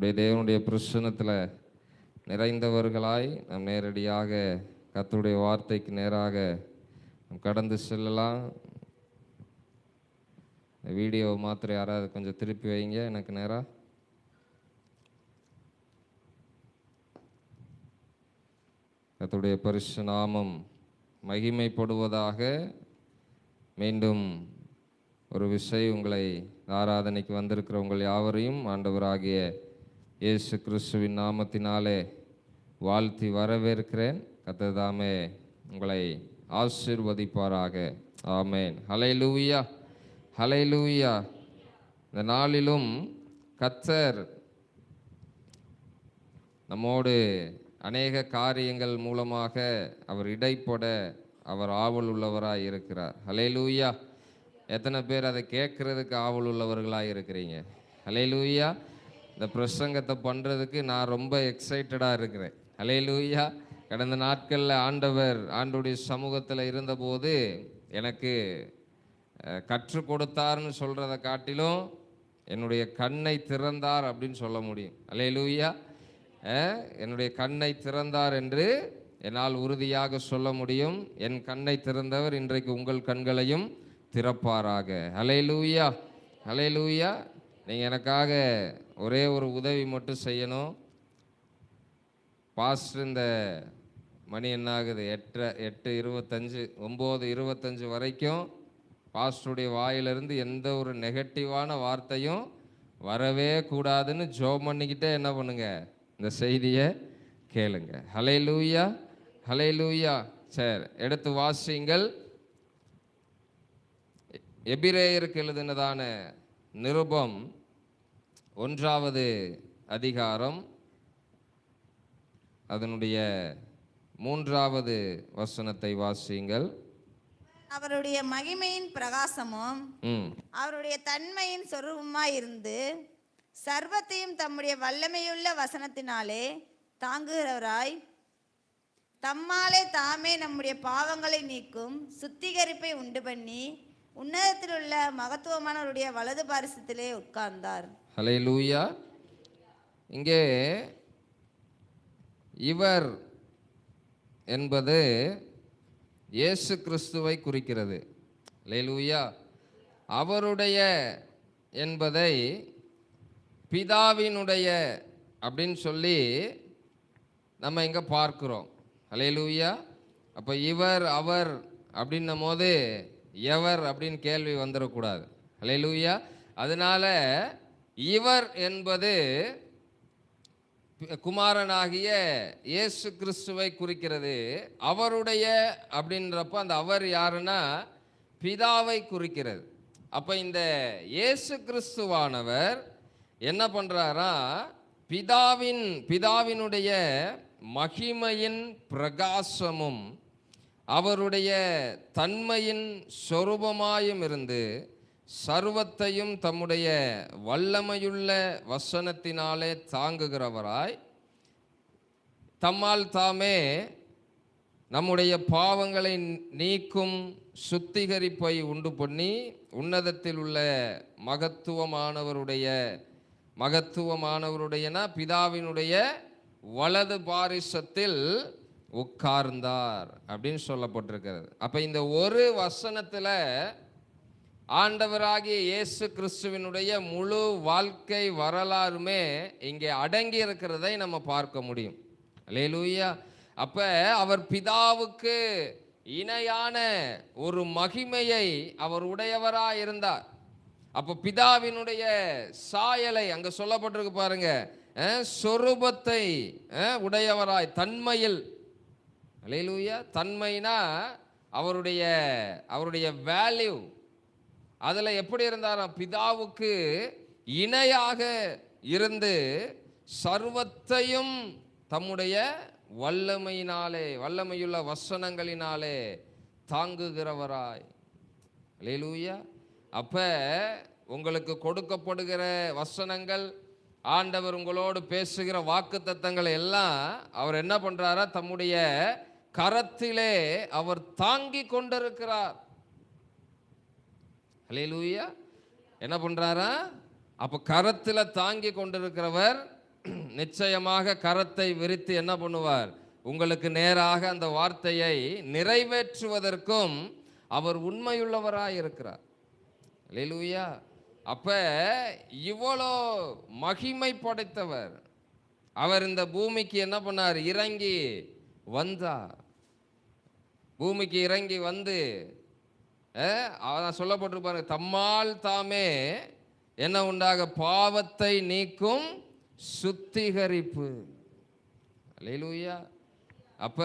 அப்படியே தேவனுடைய பிரசன்னத்தில் நிறைந்தவர்களாய் நாம் நேரடியாக கர்த்தருடைய வார்த்தைக்கு நேராக கடந்து செல்லலாம். வீடியோவை மாத்திரம் யாராவது கொஞ்சம் திருப்பி வைங்க எனக்கு நேராக. கர்த்தருடைய பரிசு நாமம் மகிமைப்படுவதாக. மீண்டும் ஒரு விஷயம் உங்களை ஆராதனைக்கு வந்திருக்கிற உங்கள் யாவரையும் ஆண்டவராகிய இயேசு கிறிஸ்துவின் நாமத்தினாலே வாழ்த்தி வரவேற்கிறேன். கர்த்தர் தாமே உங்களை ஆசீர்வதிப்பாராக. ஆமென். ஹல்லேலூயா, ஹல்லேலூயா. இந்த நாளிலும் கர்த்தர் நம்மோடு அநேக காரியங்கள் மூலமாக அவர் இடைப்பட அவர் ஆவல் உள்ளவராக இருக்கிறார். ஹல்லேலூயா. எத்தனை பேர் அதை கேட்கறதுக்கு ஆவல் உள்ளவர்களாக இருக்கிறீங்க? ஹல்லேலூயா. இந்த பிரசங்கத்தை பண்ணுறதுக்கு நான் ரொம்ப எக்ஸைட்டடாக இருக்கிறேன். ஹல்லேலூயா. கடந்த நாட்களில் ஆண்டவருடைய சமூகத்தில் இருந்தபோது எனக்கு கற்றுக் கொடுத்தார்னு சொல்கிறத காட்டிலும் என்னுடைய கண்ணை திறந்தார் அப்படின்னு சொல்ல முடியும். ஹல்லேலூயா. என்னுடைய கண்ணை திறந்தார் என்று என்னால் உறுதியாக சொல்ல முடியும். என் கண்ணை திறந்தவர் இன்றைக்கு உங்கள் கண்களையும் திறப்பாராக. ஹல்லேலூயா, ஹல்லேலூயா. நீங்கள் எனக்காக ஒரே ஒரு உதவி மட்டும் செய்யணும். பாஸ்டர் இந்த மணி என்ன ஆகுது? 8:25 9:25 வரைக்கும் பாஸ்டருடைய வாயிலிருந்து எந்த ஒரு நெகட்டிவான வார்த்தையும் வரவே கூடாதுன்னு ஜெபம் பண்ணிக்கிட்டே என்ன பண்ணுங்க, இந்த செய்தியை கேளுங்க. ஹல்லேலூயா, ஹல்லேலூயா. சரி, எடுத்து வாசிங்கள். எபிரேயருக்கு எழுதினதான நிருபம் 1வது அதிகாரம் அதனுடைய 3வது வசனத்தை வாசியுங்கள். அவருடைய மகிமையின் பிரகாசமும் அவருடைய தன்மையின் சொரூபமாய் இருந்து சர்வத்தையும் தம்முடைய வல்லமையுள்ள வசனத்தினாலே தாங்குகிறவராய் தம்மாலே தாமே நம்முடைய பாவங்களை நீக்கும் சுத்திகரிப்பை உண்டு பண்ணி உன்னதத்தில் உள்ள மகத்துவமானவருடைய வலது பாரிசத்திலே உட்கார்ந்தார். ஹல்லேலூயா. இங்கே இவர் என்பது இயேசு கிறிஸ்துவை குறிக்கிறது. ஹல்லேலூயா. அவருடைய என்பதை பிதாவினுடைய அப்படின்னு சொல்லி நம்ம இங்கே பார்க்கிறோம். ஹல்லேலூயா. அப்போ இவர் அவர் அப்படின்னும் போது எவர் அப்படின்னு கேள்வி வந்துடக்கூடாது. ஹல்லேலூயா. அதனால இவர் என்பது குமாரனாகிய இயேசு கிறிஸ்துவை குறிக்கிறது. அவருடைய அப்படின்றப்ப அந்த அவர் யாருன்னா பிதாவை குறிக்கிறது. அப்போ இந்த இயேசு கிறிஸ்துவானவர் என்ன பண்ணுறாரா, பிதாவினுடைய மகிமையின் பிரகாசமும் அவருடைய தன்மையின் சொரூபமாயும் இருந்து சர்வத்தையும் தம்முடைய வல்லமையுள்ள வசனத்தினாலே தாங்குகிறவராய் தம்மால் தாமே நம்முடைய பாவங்களை நீக்கும் சுத்திகரிப்பை உண்டு பண்ணி உன்னதத்தில் உள்ள மகத்துவமானவருடையனா பிதாவினுடைய வலது பாரிசத்தில் உட்கார்ந்தார் அப்படின்னு சொல்லப்பட்டிருக்கிறது. அப்ப இந்த ஒரு வசனத்துல ஆண்டவராகிய இயேசு கிறிஸ்துவினுடைய முழு வாழ்க்கை வரலாறுமே இங்கே அடங்கி இருக்கிறதை நம்ம பார்க்க முடியும். அல்லேலூயா. அப்ப அவர் பிதாவுக்கு இணையான ஒரு மகிமையை அவர் உடையவராய் இருந்தார். அப்ப பிதாவினுடைய சாயலை அங்க சொல்லப்பட்டிருக்கு பாருங்க, சொரூபத்தை உடையவராய் தன்மையில். அல்லேலூயா. தன்மைனா அவருடைய வேல்யூ அதில் எப்படி இருந்தாராம்? பிதாவுக்கு இணையாக இருந்து சர்வத்தையும் தம்முடைய வல்லமையுள்ள வசனங்களினாலே தாங்குகிறவராய். அல்லேலூயா. அப்ப உங்களுக்கு கொடுக்கப்படுகிற வசனங்கள், ஆண்டவர் உங்களோடு பேசுகிற வாக்குத்தத்தங்களை எல்லாம் அவர் என்ன பண்றாரா, தம்முடைய கரத்திலே அவர் தாங்கி கொண்டிருக்கிறார். அல்லேலூயா. என்ன பண்றாரா? அப்ப கரத்தில் தாங்கி கொண்டிருக்கிறவர் நிச்சயமாக கரத்தை விரித்து என்ன பண்ணுவார்? உங்களுக்கு நேராக அந்த வார்த்தையை நிறைவேற்றுவதற்கும் அவர் உண்மையுள்ளவராய் இருக்கிறார். அல்லேலூயா. அப்ப இவ்வளோ மகிமை படைத்தவர் அவர் இந்த பூமிக்கு என்ன பண்ணார்? இறங்கி வந்தார். பூமிக்கு இறங்கி வந்து சொல்லப்பட்டிருப்பாரு, தம்மால் தாமே என்ன உண்டாக? பாவத்தை நீக்கும் சுத்திகரிப்பு. அல்லேலூயா. அப்ப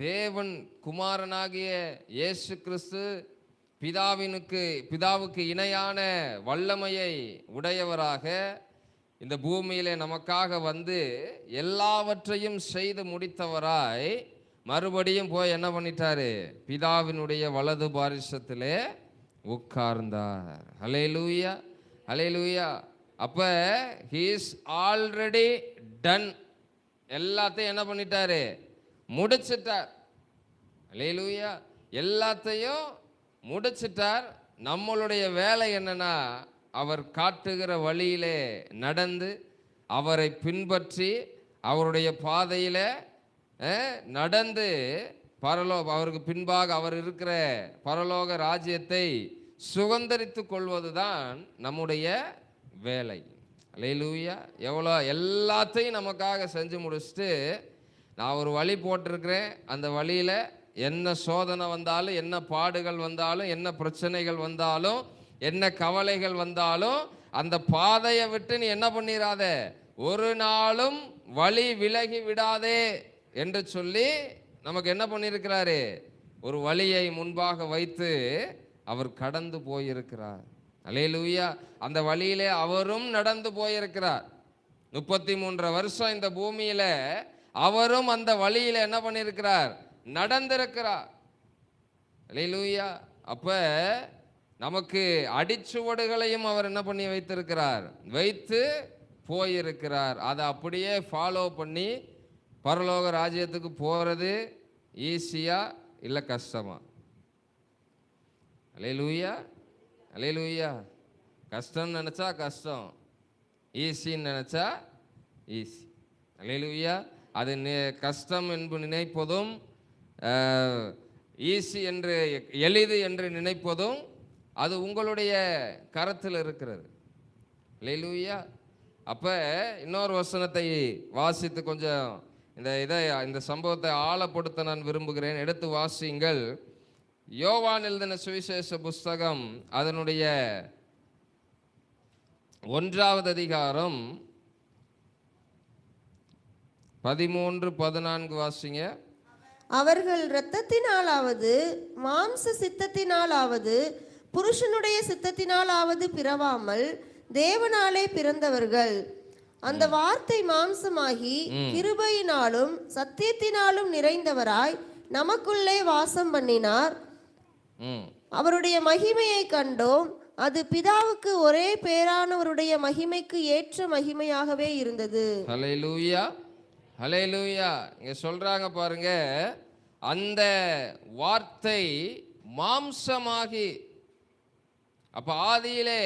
தேவன் குமாரனாகிய இயேசு கிறிஸ்து பிதாவுக்கு இணையான வல்லமையை உடையவராக இந்த பூமியிலே நமக்காக வந்து எல்லாவற்றையும் செய்து முடித்தவராய் மறுபடியும் போய் என்ன பண்ணிட்டாரு? பிதாவினுடைய வலது பாரிசத்திலே உட்கார்ந்தார். ஹல்லேலூயா, ஹல்லேலூயா. அப்ப he is already done. எல்லாத்தையும் என்ன பண்ணிட்டாரு? முடிச்சிட்டார். ஹல்லேலூயா. எல்லாத்தையும் முடிச்சிட்டார். நம்மளுடைய வேலை என்னன்னா, அவர் காட்டுகிற வழியிலே நடந்து அவரை பின்பற்றி அவருடைய பாதையில நடந்து அவருக்கு பின்பாக அவர் இருக்கிற பரலோக ராஜ்யத்தை சுதந்தரித்து கொள்வதுதான் நம்முடைய வேலை. அல்லேலூயா. எவ்வளோ எல்லாத்தையும் நமக்காக செஞ்சு முடிச்சுட்டு, நான் ஒரு வழி போட்டிருக்கிறேன், அந்த வழியில் என்ன சோதனை வந்தாலும், என்ன பாடுகள் வந்தாலும், என்ன பிரச்சனைகள் வந்தாலும், என்ன கவலைகள் வந்தாலும், அந்த பாதையை விட்டு நீ என்ன பண்ணிடாத, ஒரு நாளும் வழி விலகி விடாதே என்று சொல்லி நமக்கு என்ன பண்ணியிருக்கிறாரு? ஒரு வழியை முன்பாக வைத்து அவர் கடந்து போயிருக்கிறார். அல்லேலூயா. அந்த வழியிலே அவரும் நடந்து போயிருக்கிறார். 33 வருஷம் இந்த பூமியில அவரும் அந்த வழியில என்ன பண்ணியிருக்கிறார்? நடந்திருக்கிறார். அல்லேலூயா. அப்ப நமக்கு அடிச்சுவடுகளையும் அவர் என்ன பண்ணி வைத்திருக்கிறார்? வைத்து போயிருக்கிறார். அதை அப்படியே ஃபாலோ பண்ணி பரலோக ராஜ்யத்துக்கு போறது ஈஸியா இல்லை கஷ்டமா? அல்லேலூயா, அல்லேலூயா. கஷ்டம்னு நினைச்சா கஷ்டம், ஈஸின்னு நினைச்சா ஈஸி. அல்லேலூயா. அது கஷ்டம் என்று நினைப்பதும், ஈஸி என்று எளிது என்று நினைப்பதும் அது உங்களுடைய கரத்தில் இருக்கிறது. அல்லேலூயா. அப்ப இன்னொரு வசனத்தை வாசித்து கொஞ்சம் இந்த சம்பவத்தை ஆழப்படுத்த நான் விரும்புகிறேன். எடுத்து வாசியுங்கள். யோவான் எழுதின சுவிசேஷ புஸ்தகம் அதனுடைய 1வது அதிகாரம் 13-14 வாசிங்க. அவர்கள் இரத்தத்தினாலாவது மாம்ச சித்தத்தினாலாவது புருஷனுடைய சித்தத்தினாலாவது பிறவாமல் தேவனாலே பிறந்தவர்கள். அந்த வார்த்தை மாம்சமாகி கிருபையினாலும் சத்தியத்தினாலும் நிறைந்தவராய் நமக்குள்ளே வாசம் பண்ணினார். அவருடைய மகிமையை கண்டோம். அது பிதாவுக்கு ஒரே பேரானவருடைய மகிமைக்கு ஏற்ற மகிமையாகவே இருந்தது. ஹல்லேலூயா, ஹல்லேலூயா. இங்க சொல்றாங்க பாருங்க, அந்த வார்த்தை மாம்சமாகி. அப்ப ஆதியிலே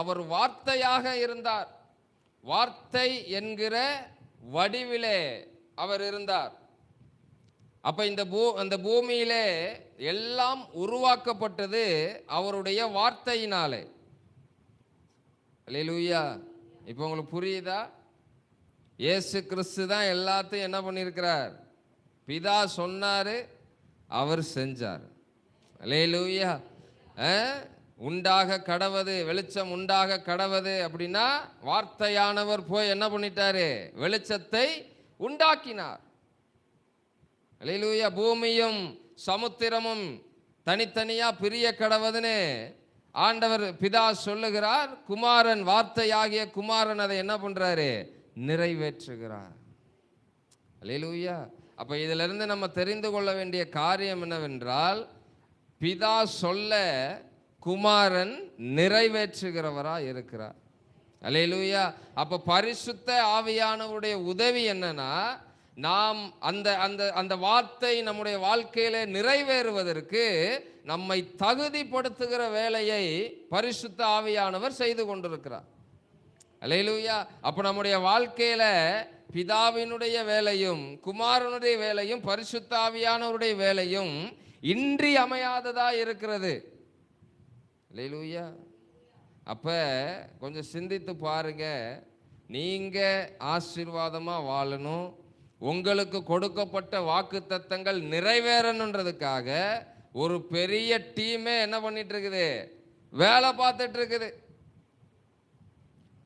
அவர் வார்த்தையாக இருந்தார். வார்த்தை என்கிற வடிவிலே அவர் இருந்தார். அப்ப இந்த பூமியிலே எல்லாம் உருவாக்கப்பட்டது அவருடைய வார்த்தையினாலே. அல்லேலூயா. இப்போ உங்களுக்கு புரியுதா? இயேசு கிறிஸ்து தான் எல்லாத்தையும் என்ன பண்ணியிருக்கிறார்? பிதா சொன்னாரு, அவர் செஞ்சார். அல்லேலூயா. உண்டாக கடவது, வெளிச்சம் உண்டாக கடவது அப்படின்னா வார்த்தையானவர் போய் என்ன பண்ணிட்டாரு? வெளிச்சத்தை உண்டாக்கினார். அல்லேலூயா. பூமியும் சமுத்திரமும் தனித்தனியா பிரிய கடவதுன்னு ஆண்டவர் பிதா சொல்லுகிறார். குமாரன், வார்த்தையாகிய குமாரன் அதை என்ன பண்றாரு? நிறைவேற்றுகிறார். அல்லேலூயா. அப்ப இதுல இருந்து நம்ம தெரிந்து கொள்ள வேண்டிய காரியம் என்னவென்றால், பிதா சொல்ல குமாரன் நிறைவேற்றுகிறவரா இருக்கிறார். அல்லேலூயா. அப்ப பரிசுத்த ஆவியானவருடைய உதவி என்னன்னா, நாம் அந்த வார்த்தை நம்முடைய வாழ்க்கையில நிறைவேறுவதற்கு நம்மை தகுதிப்படுத்துகிற வேலையை பரிசுத்த ஆவியானவர் செய்து கொண்டிருக்கிறார். அல்லேலூயா. அப்போ நம்முடைய வாழ்க்கையில பிதாவினுடைய வேலையும் குமாரனுடைய வேலையும் பரிசுத்த ஆவியானவருடைய வேலையும் இன்றியமையாததா இருக்கிறது. அல்லேலூயா. அப்ப கொஞ்சம் சிந்தித்து பாருங்க. நீங்க ஆசீர்வாதமா வாழணும், உங்களுக்கு கொடுக்கப்பட்ட வாக்குத்தத்தங்கள் நிறைவேறணுன்றதுக்காக ஒரு பெரிய டீமே என்ன பண்ணிட்டு இருக்குது, வேலை பார்த்துட்டு இருக்குது.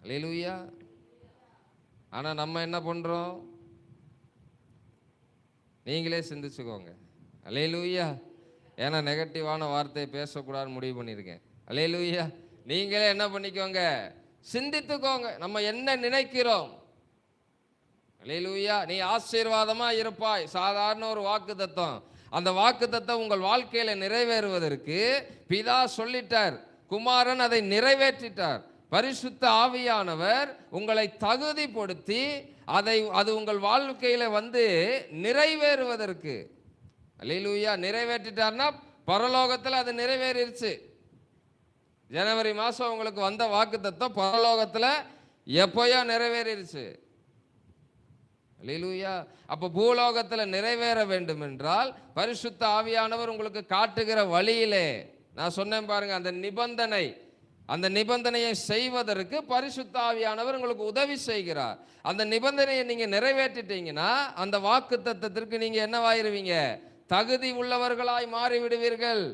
அல்லேலூயா. ஆனா நம்ம என்ன பண்றோம்? நீங்களே சிந்திச்சுக்கோங்க. அல்லேலூயா. ஏன்னா நெகட்டிவான வார்த்தையை பேசக்கூடாதுன்னு முடிவு பண்ணியிருக்கேன். அல்லேலூயா. நீங்களே என்ன பண்ணிக்கோங்க, சிந்தித்துக்கோங்க. நம்ம என்ன நினைக்கிறோம்? அல்லேலூயா. நீ ஆசீர்வாதமா இருப்பாய், சாதாரண ஒரு வாக்குத்தத்தம். அந்த வாக்குத்தத்தம் உங்கள் வாழ்க்கையில நிறைவேறுவதற்கு பிதா சொல்லிட்டார், குமாரன் அதை நிறைவேற்றிட்டார். பரிசுத்த ஆவியானவர் உங்களை தகுதிப்படுத்தி அது உங்கள் வாழ்க்கையில நிறைவேறுவதற்கு. அல்லேலூயா. நிறைவேற்றிட்டார்னா பரலோகத்தில் அது நிறைவேறிடுச்சு. ஜனவரி மாதம் உங்களுக்கு வந்த வாக்குத்தத்தம் பரலோகத்தில் எப்போயோ நிறைவேறிடுச்சு. அல்லேலூயா. அப்போ பூலோகத்தில் நிறைவேற வேண்டும் என்றால் பரிசுத்த ஆவியானவர் உங்களுக்கு காட்டுகிற வழியிலே, நான் சொன்னேன் பாருங்க, அந்த நிபந்தனையை செய்வதற்கு பரிசுத்த ஆவியானவர் உங்களுக்கு உதவி செய்கிறார். அந்த நிபந்தனையை நீங்க நிறைவேற்றிட்டீங்கன்னா அந்த வாக்குத்தத்தத்திற்கு நீங்க என்னவாயிருவீங்க, தகுதி உள்ளவர்களாய் மாறிவிடுவீர்கள்.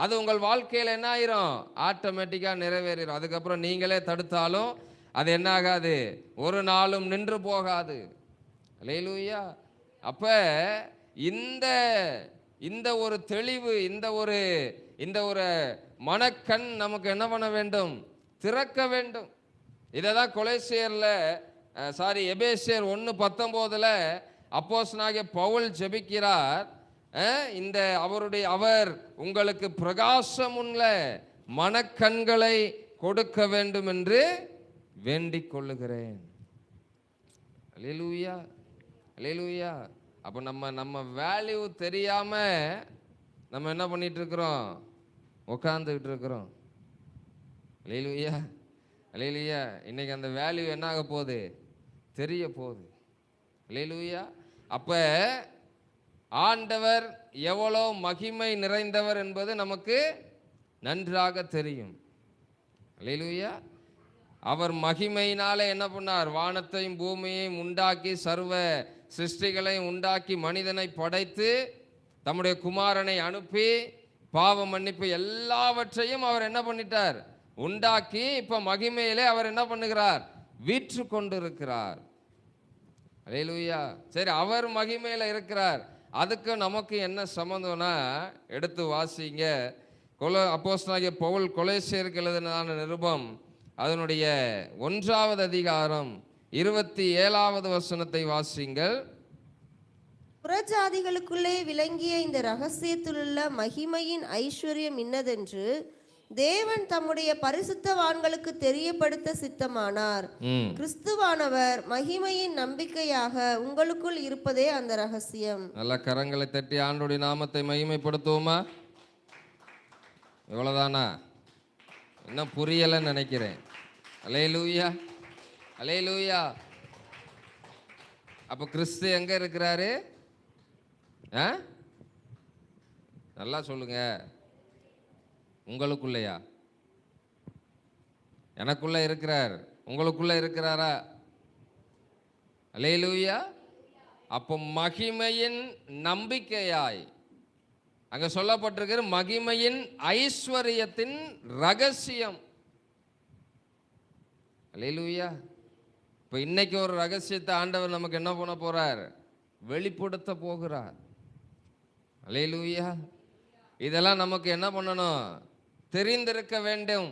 அது உங்கள் வாழ்க்கையில் என்ன ஆயிரும், ஆட்டோமேட்டிக்காக நிறைவேறும். அதுக்கப்புறம் நீங்களே தடுத்தாலும் அது என்ன ஆகாது, ஒரு நாளும் நின்று போகாது. அல்லேலூயா. அப்ப இந்த ஒரு தெளிவு, இந்த ஒரு மனக்கண் நமக்கு என்ன பண்ண வேண்டும், திறக்க வேண்டும். இதை தான் எபேசியர் 1:19 அப்போஸ்தலனாகிய பவுல் ஜெபிக்கிறார். அவர் உங்களுக்கு பிரகாசமுள்ள மனக்கண்களை கொடுக்க வேண்டும் என்று வேண்டிக் கொள்ளுகிறேன். அல்லேலூயா. அல்லேலூயா. அப்போ நம்ம வேல்யூ தெரியாம நம்ம என்ன பண்ணிட்டு இருக்கிறோம், உட்காந்துக்கிட்டு இருக்கிறோம். அல்லேலூயா. அல்லேலூயா. இன்னைக்கு அந்த வேல்யூ என்ன ஆக போகுது, தெரிய போகுது. அல்லேலூயா. அப்ப ஆண்டவர் எவ்வளோ மகிமை நிறைந்தவர் என்பது நமக்கு நன்றாக தெரியும். அல்லேலூயா. அவர் மகிமையினாலே என்ன பண்ணார், வானத்தையும் பூமியையும் உண்டாக்கி சர்வ சிருஷ்டிகளையும் உண்டாக்கி மனிதனை படைத்து தம்முடைய குமாரனை அனுப்பி பாவ மன்னிப்பு எல்லாவற்றையும் அவர் என்ன பண்ணிட்டார், உண்டாக்கி இப்ப மகிமையிலே அவர் என்ன பண்ணுகிறார், வீற்று கொண்டிருக்கிறார். அல்லேலூயா. சரி, அவர் மகிமையில இருக்கிறார், அதுக்கு நமக்கு என்ன சம்பந்தம்னா எடுத்து வாசிங்க. அப்போஸ்தலனாகிய பவுல் கொலோசியருக்கு எழுதின நிருபம் அதனுடைய 1வது அதிகாரம் 27வது வசனத்தை வாசிங்கள். புறஜாதிகளுக்குள்ளே விளங்கிய இந்த இரகசியத்திலுள்ள மகிமையின் ஐஸ்வர்யம் இன்னதென்று தேவன் தம்முடைய பரிசுத்தவான்களுக்கு தெரியப்படுத்த சித்தமானார். கிறிஸ்துவானவர் மகிமையின் நம்பிக்கையாக உங்களுக்குள் இருப்பதே அந்த ரகசியம். நல்ல கரங்களை தட்டி ஆண்டவருடைய நாமத்தை மகிமைப்படுத்துவோமா? இவ்வளவுதானா? இன்னும் புரியலன்னு நினைக்கிறேன். அல்லேலூயா. அல்லேலூயா. அப்ப கிறிஸ்து எங்க இருக்கிறாரு? நல்லா சொல்லுங்க. உங்களுக்குள்ளையா? எனக்குள்ள இருக்கிறார், உங்களுக்குள்ள இருக்கிறாரா? அல்லேலூயா. அப்போ மகிமையின் நம்பிக்கையாய் அங்க சொல்லப்பட்டிருக்கிற மகிமையின் ஐஸ்வர்யத்தின் ரகசியம். அல்லேலூயா. இப்போ இன்னைக்கு ஒரு ரகசியத்தை ஆண்டவர் நமக்கு என்ன பண்ண போறார், வெளிப்படுத்த போகிறார். அல்லேலூயா. இதெல்லாம் நமக்கு என்ன பண்ணணும், தெரிந்திருக்க வேண்டும்.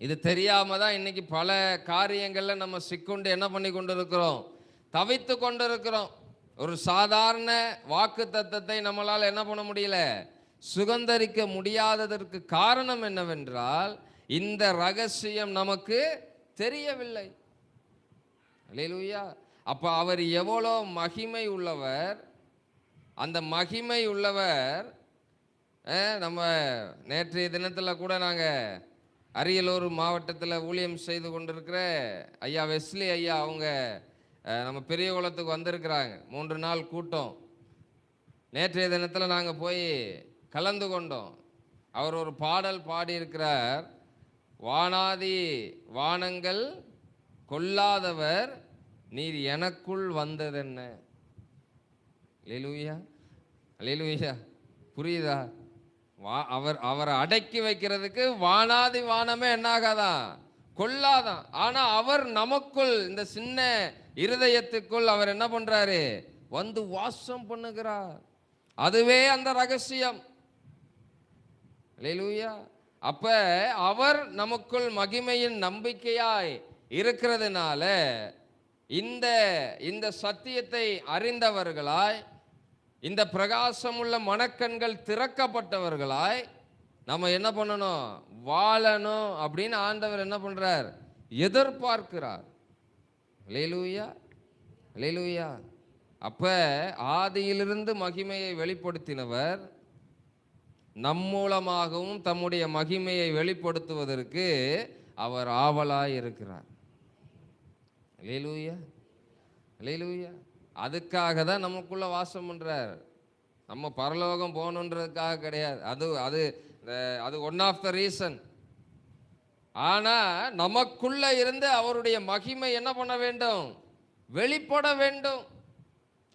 இது தெரியாம தான் இன்னைக்கு பல காரியங்கள்ல நம்ம சிக்குண்டு என்ன பண்ணி கொண்டிருக்கிறோம், தவித்து கொண்டிருக்கிறோம். ஒரு சாதாரண வாக்கு தத்தத்தை நம்மளால் என்ன பண்ண முடியல, சுகந்தரிக்க முடியாததற்கு காரணம் என்னவென்றால் இந்த ரகசியம் நமக்கு தெரியவில்லை. அல்லேலூயா. அப்ப அவர் எவ்வளோ மகிமை உள்ளவர், அந்த மகிமை உள்ளவர் நம்ம நேற்றைய தினத்தில் கூட நாங்கள் அரியலூர் மாவட்டத்தில் ஊழியம் செய்து கொண்டிருக்கிற ஐயா வெஸ்லி ஐயா அவங்க நம்ம பெரிய குளத்துக்கு வந்திருக்கிறாங்க. 3 நாள் கூட்டம். நேற்றைய தினத்தில் நாங்கள் போய் கலந்து கொண்டோம். அவர் ஒரு பாடல் பாடியிருக்கிறார். வானாதி வானங்கள் கொல்லாதவர் நீர் எனக்குள் வந்ததென்ன. அல்லேலூயா, அல்லேலூயா. புரியுதா? அவரை அடக்கி வைக்கிறதுக்கு வானாதி வானமே என்னாகாதான், கொல்லாதான். ஆனா அவர் நமக்குள், இந்த சின்ன இருதயத்துக்குள் அவர் என்ன பண்றாரு, வந்து வாசம் பண்ணுகிறார். அதுவே அந்த ரகசியம். அல்லேலூயா. அப்ப அவர் நமக்குள் மகிமையின் நம்பிக்கையாய் இருக்கிறதுனால இந்த சத்தியத்தை அறிந்தவர்களாய், இந்த பிரகாசமுள்ள மனக்கண்கள் திறக்கப்பட்டவர்களாய் நம்ம என்ன பண்ணணும், வாழணும் அப்படின்னு ஆண்டவர் என்ன பண்றார், எதிர்பார்க்கிறார். அல்லேலூயா, அல்லேலூயா. அப்ப ஆதியிலிருந்து மகிமையை வெளிப்படுத்தினவர் நம் மூலமாகவும் தம்முடைய மகிமையை வெளிப்படுத்துவதற்கு அவர் ஆவலாய் இருக்கிறார். அல்லேலூயா, அல்லேலூயா. அதுக்காக தான் நமக்குள்ள வாசம் பண்றார். நம்ம பரலோகம் போகணுன்றதுக்காக கிடையாது. அது ஒன் ஆஃப் த ரீசன். ஆனா நமக்குள்ள இருந்து அவருடைய மகிமை என்ன பண்ண வேண்டும், வெளிப்பட வேண்டும்.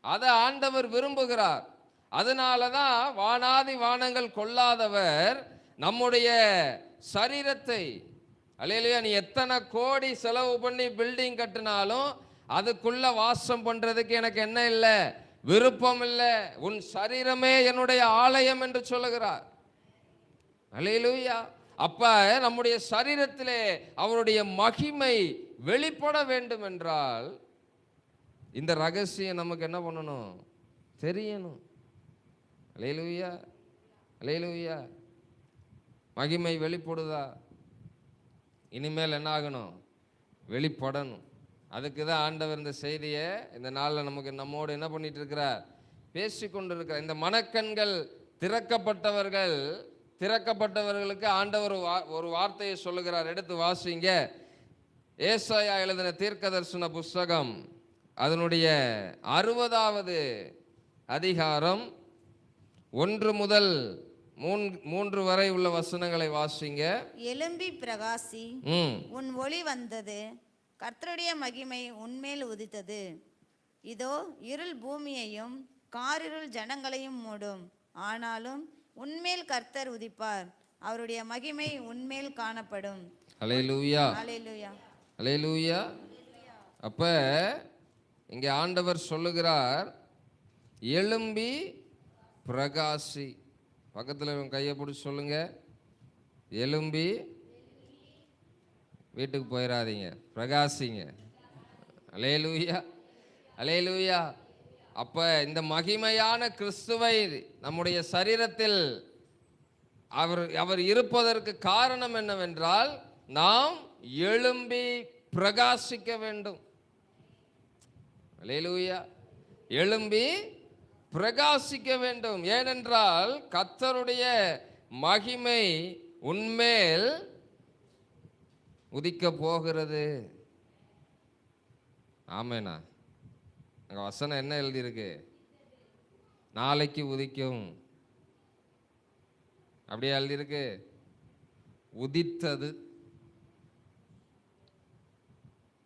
அதை ஆண்டவர் விரும்புகிறார். அதனாலதான் வானாதி வானங்கள் கொள்ளாதவர் நம்முடைய சரீரத்தை, அல்லேலூயா, நீ எத்தனை கோடி செலவு பண்ணி பில்டிங் கட்டினாலும் அதுக்குள்ள வாசம் பண்றதுக்கு எனக்கு என்ன இல்லை, விருப்பம் இல்லை. உன் சரீரமே என்னுடைய ஆலயம் என்று சொல்லுகிறார். அல்லேலூயா. அப்ப நம்முடைய சரீரத்திலே அவருடைய மகிமை வெளிப்பட வேண்டும் என்றால் இந்த ரகசியம் நமக்கு என்ன பண்ணணும், தெரியணும். அல்லேலூயா, அல்லேலூயா. மகிமை வெளிப்படுதா? இனிமேல் என்ன ஆகணும், வெளிப்படணும். அதுக்கு தான் ஆண்டவர் இந்த செய்தியை இந்த நாளில் நம்மோடு என்ன பண்ணிட்டு இருக்கிறார், பேசி கொண்டு இருக்கிறார். இந்த மனக்கண்கள் திறக்கப்பட்டவர்களுக்கு ஆண்டவர் ஒரு வார்த்தையை சொல்லுகிறார். எடுத்து வாசிங்க. ஏசாயா எழுதின தீர்க்கதரிசன புஸ்தகம் அதனுடைய 60வது அதிகாரம் 1 முதல் 3 வரை உள்ள வசனங்களை வாசிங்க. எழும்பி பிரகாசி, உன் ஒளி வந்தது, கர்த்தருடைய மகிமை உன்மேல் உதித்தது. இதோ இருள் பூமியையும் காரிருள் ஜனங்களையும் மூடும். ஆனாலும் உன்மேல் கர்த்தர் உதிப்பார், அவருடைய மகிமை உன்மேல் காணப்படும். அல்லேலூயா, அல்லேலூயா, அல்லேலூயா. அப்ப இங்கே ஆண்டவர் சொல்லுகிறார், எழும்பி பிரகாசி. பக்கத்தில் கையை பிடிச்சி சொல்லுங்க, எழும்பி. வீட்டுக்கு போயிடாதீங்க, பிரகாசிங்க. அல்லேலூயா, அல்லேலூயா. அப்ப இந்த மகிமையான கிறிஸ்துவை நம்முடைய சரீரத்தில் அவர் இருப்பதற்கு காரணம் என்னவென்றால் நாம் எழும்பி பிரகாசிக்க வேண்டும். அல்லேலூயா, எழும்பி பிரகாசிக்க வேண்டும். ஏனென்றால் கர்த்தருடைய மகிமை உன்மேல் உதிக்க போகிறது. ஆமேனா? அங்க வசனம் என்ன எழுதியிருக்கு, நாளைக்கு உதிக்கும். அப்படியே எழுதியிருக்கு, உதித்தது.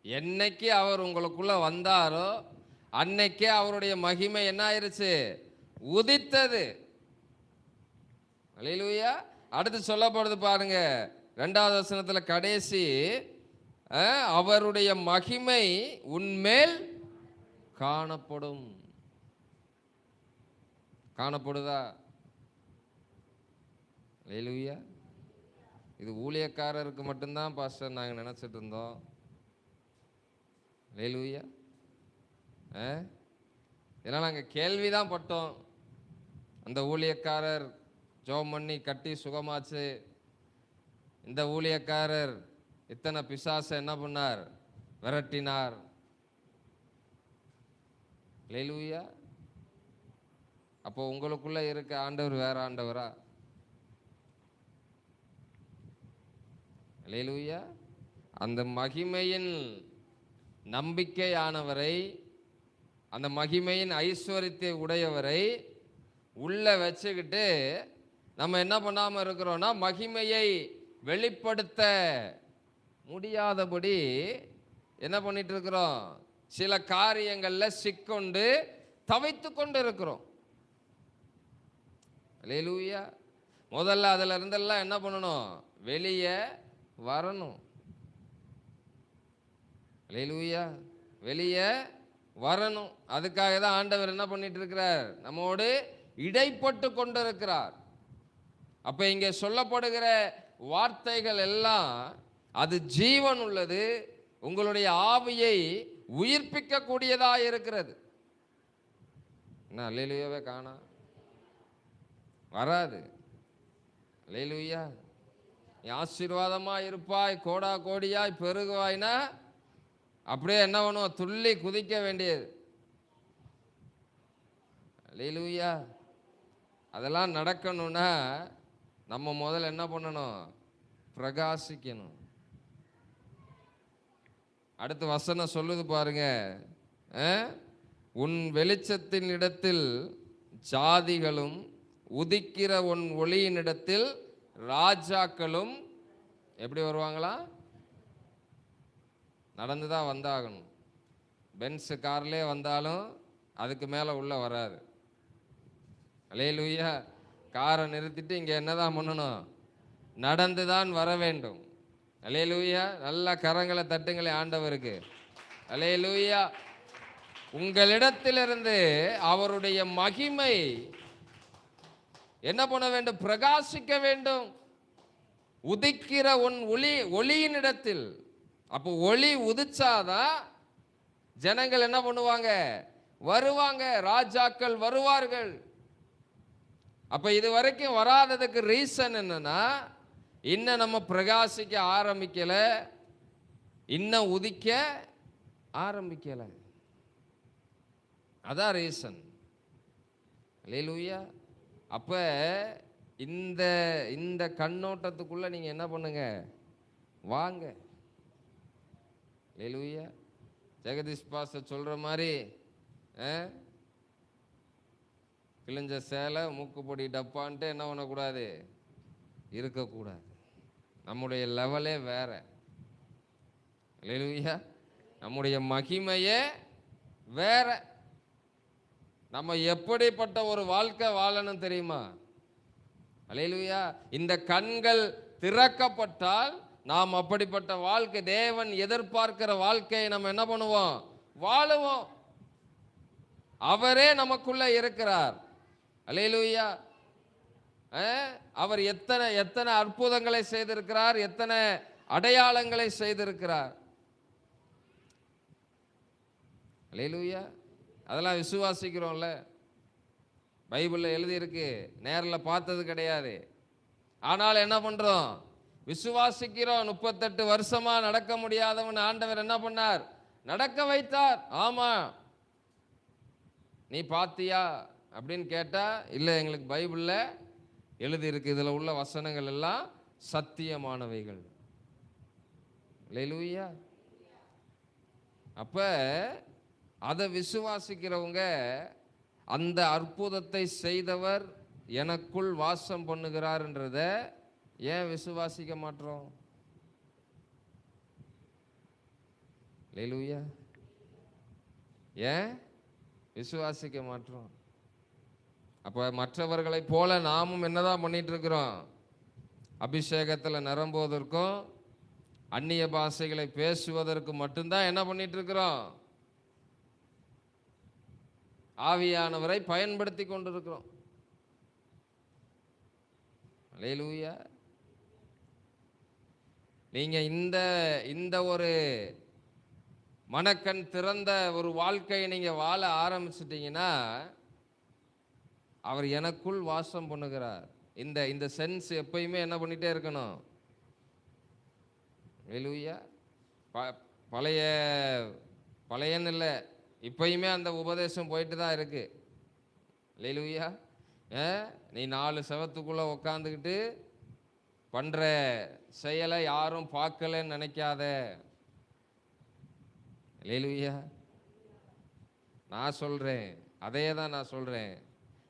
என்னைக்கு அவர் உங்களுக்குள்ள வந்தாரோ அன்னைக்கே அவருடைய மகிமை என்ன ஆயிருச்சு, உதித்தது. அல்லேலூயா. அடுத்து சொல்லப்படுது பாருங்க, 2வது வசனத்துல கடைசி, அவருடைய மகிமை உன்மேல் காணப்படும். காணப்படுதா? அல்லேலூயா. இது ஊழியக்காரருக்கு மட்டும்தான் பாஸ்டர் நாங்கள் நினைச்சிட்டு இருந்தோம். அல்லேலூயா. இதெல்லாம் நாங்கள் கேள்விதான் பட்டோம். அந்த ஊழியக்காரர் ஜெபம் பண்ணி கட்டி சுகமாச்சு, இந்த ஊழியக்காரர் இத்தனை பிசாசை என்ன பண்ணார், விரட்டினார். அல்லேலூயா. அப்போ உங்களுக்குள்ள இருக்க ஆண்டவர் வேற ஆண்டவரா? அல்லேலூயா. அந்த மகிமையின் நம்பிக்கையானவரை, அந்த மகிமையின் ஐஸ்வர்யத்தை உடையவரை உள்ள வச்சுக்கிட்டு நம்ம என்ன பண்ணாமல் இருக்கிறோம்னா, மகிமையை வெளிப்படுத்த முடியாதபடி என்ன பண்ணிட்டு இருக்கிறோம், சில காரியங்கள்ல சிக்கொண்டு தவித்து கொண்டு இருக்கிறோம். அல்லேலூயா. முதல்ல அதுல இருந்தெல்லாம் என்ன பண்ணணும், வெளியே வரணும். அல்லேலூயா. வெளியே வரணும். அதுக்காக தான் ஆண்டவர் என்ன பண்ணிட்டு இருக்கிறார், நம்மோடு இடைப்பட்டு கொண்டிருக்கிறார். அப்ப இங்கே சொல்லப்படுகிற வார்த்தைகள் எல்லாம் அது ஜீவன் உள்ளது, உங்களுடைய ஆவியை உயிர்ப்பிக்க கூடியதா இருக்கிறது. என்ன அல்லேலூயாவே காணா வராது. அல்லேலூயா. நீ ஆசீர்வாதமா இருப்பாய், கோடா கோடியாய் பெருகுவாய்னா அப்படியே என்ன பண்ணுவோம், துள்ளி குதிக்க வேண்டியது. அல்லேலூயா. அதெல்லாம் நடக்கணும்னா நம்ம முதல்ல என்ன பண்ணணும், பிரகாசிக்கணும். அடுத்த வசனம் சொல்லுது பாருங்க, உன் வெளிச்சத்தின் இடத்தில் ஜாதிகளும், உதிக்கிற உன் ஒளியின் இடத்தில் ராஜாக்களும் எப்படி வருவாங்களா, நடந்து தான் வந்தாகணும். பென்ஸ் கார்லேயே வந்தாலும் அதுக்கு மேலே உள்ள வராது. அல்லேலூயா. காரை நிறுத்திட்டு இங்கே என்னதான் பண்ணணும், நடந்து தான் வர வேண்டும். அல்லேலூயா. நல்ல கரங்களை தட்டுங்களே ஆண்டவருக்கு. அல்லேலூயா. உங்களிடத்திலிருந்து அவருடைய மகிமை என்ன பண்ண வேண்டும், பிரகாசிக்க வேண்டும். உதிக்கிற உன் ஒளியின் இடத்தில். அப்போ ஒளி உதிச்சாதான் ஜனங்கள் என்ன பண்ணுவாங்க, வருவாங்க, ராஜாக்கள் வருவார்கள். அப்ப இது வரைக்கும் வராததுக்கு ரீசன் என்னன்னா, இன்னும் நம்ம பிரகாசிக்க ஆரம்பிக்கல, இன்னும் உதிக்க ஆரம்பிக்கல. அதான் ரீசன். அல்லேலூயா. அப்ப இந்த இந்த கண்ணோட்டத்துக்குள்ள நீங்க என்ன பண்ணுங்க, வாங்க. அல்லேலூயா. ஜெகதீஷ் பாஸ்டர் சொல்ற மாதிரி கிழிஞ்ச சேலை மூக்குப்பொடி டப்பான்ட்டு என்ன பண்ணக்கூடாது, இருக்கக்கூடாது. நம்முடைய லெவலே வேற. அல்லேலூயா. நம்முடைய மகிமையே வேற. நம்ம எப்படிப்பட்ட ஒரு வாழ்க்கை வாழணும் தெரியுமா? அல்லேலூயா. இந்த கண்கள் திறக்கப்பட்டால் நாம் அப்படிப்பட்ட வாழ்க்கை, தேவன் எதிர்பார்க்கிற வாழ்க்கையை நம்ம என்ன பண்ணுவோம், வாழுவோம். அவரே நமக்குள்ள இருக்கிறார். அல்லேலூயா. அவர் எத்தனை எத்தனை அற்புதங்களை செய்திருக்கிறார், எத்தனை அடையாளங்களை செய்திருக்கிறார். அல்லேலூயா. அதெல்லாம் விசுவாசிக்கிறோம்ல. பைபிளில் எழுதியிருக்கு, நேரில் பார்த்தது கிடையாது. ஆனால் என்ன பண்றோம், விசுவாசிக்கிறோம். 38 வருஷமா நடக்க முடியாதவன் ஆண்டவர் என்ன பண்ணார், நடக்க வைத்தார். ஆமா, நீ பாத்தியா அப்படின்னு கேட்டா, இல்லை எங்களுக்கு பைபிளில் எழுதியிருக்கு, இதில் உள்ள வசனங்கள் எல்லாம் சத்தியமானவைகள். அல்லேலூயா. அப்ப அதை விசுவாசிக்கிறவங்க, அந்த அற்புதத்தை செய்தவர் எனக்குள் வாசம் பண்ணுகிறார்ன்றத ஏன் விசுவாசிக்க மாட்டோம்? அல்லேலூயா. ஏன் விசுவாசிக்க மாட்டோம்? அப்ப மற்றவர்களை போல நாமும் என்னதான் பண்ணிட்டு இருக்கிறோம், அபிஷேகத்தில் நிரம்புவதற்கும் அந்நிய பாஷைகளை பேசுவதற்கு மட்டும்தான் என்ன பண்ணிட்டு இருக்கிறோம், ஆவியானவரை பயன்படுத்தி கொண்டிருக்கிறோம். அல்லேலூயா. நீங்க இந்த ஒரு மனக்கண் திறந்த ஒரு வாழ்க்கையை நீங்க வாழ ஆரம்பிச்சிட்டீங்கன்னா, அவர் எனக்குள் வாசம் பண்ணுகிறார். இந்த சென்ஸ் எப்பயுமே என்ன பண்ணிட்டே இருக்கணும். அல்லேலூயா. பழையன்னு இல்லை, இப்பயுமே அந்த உபதேசம் போயிட்டு தான் இருக்கு. அல்லேலூயா. நீ 4 செவத்துக்குள்ள உட்காந்துக்கிட்டு பண்ற செயலை யாரும் பார்க்கலன்னு நினைக்காத. அல்லேலூயா. நான் சொல்றேன், அதே தான் நான் சொல்றேன்.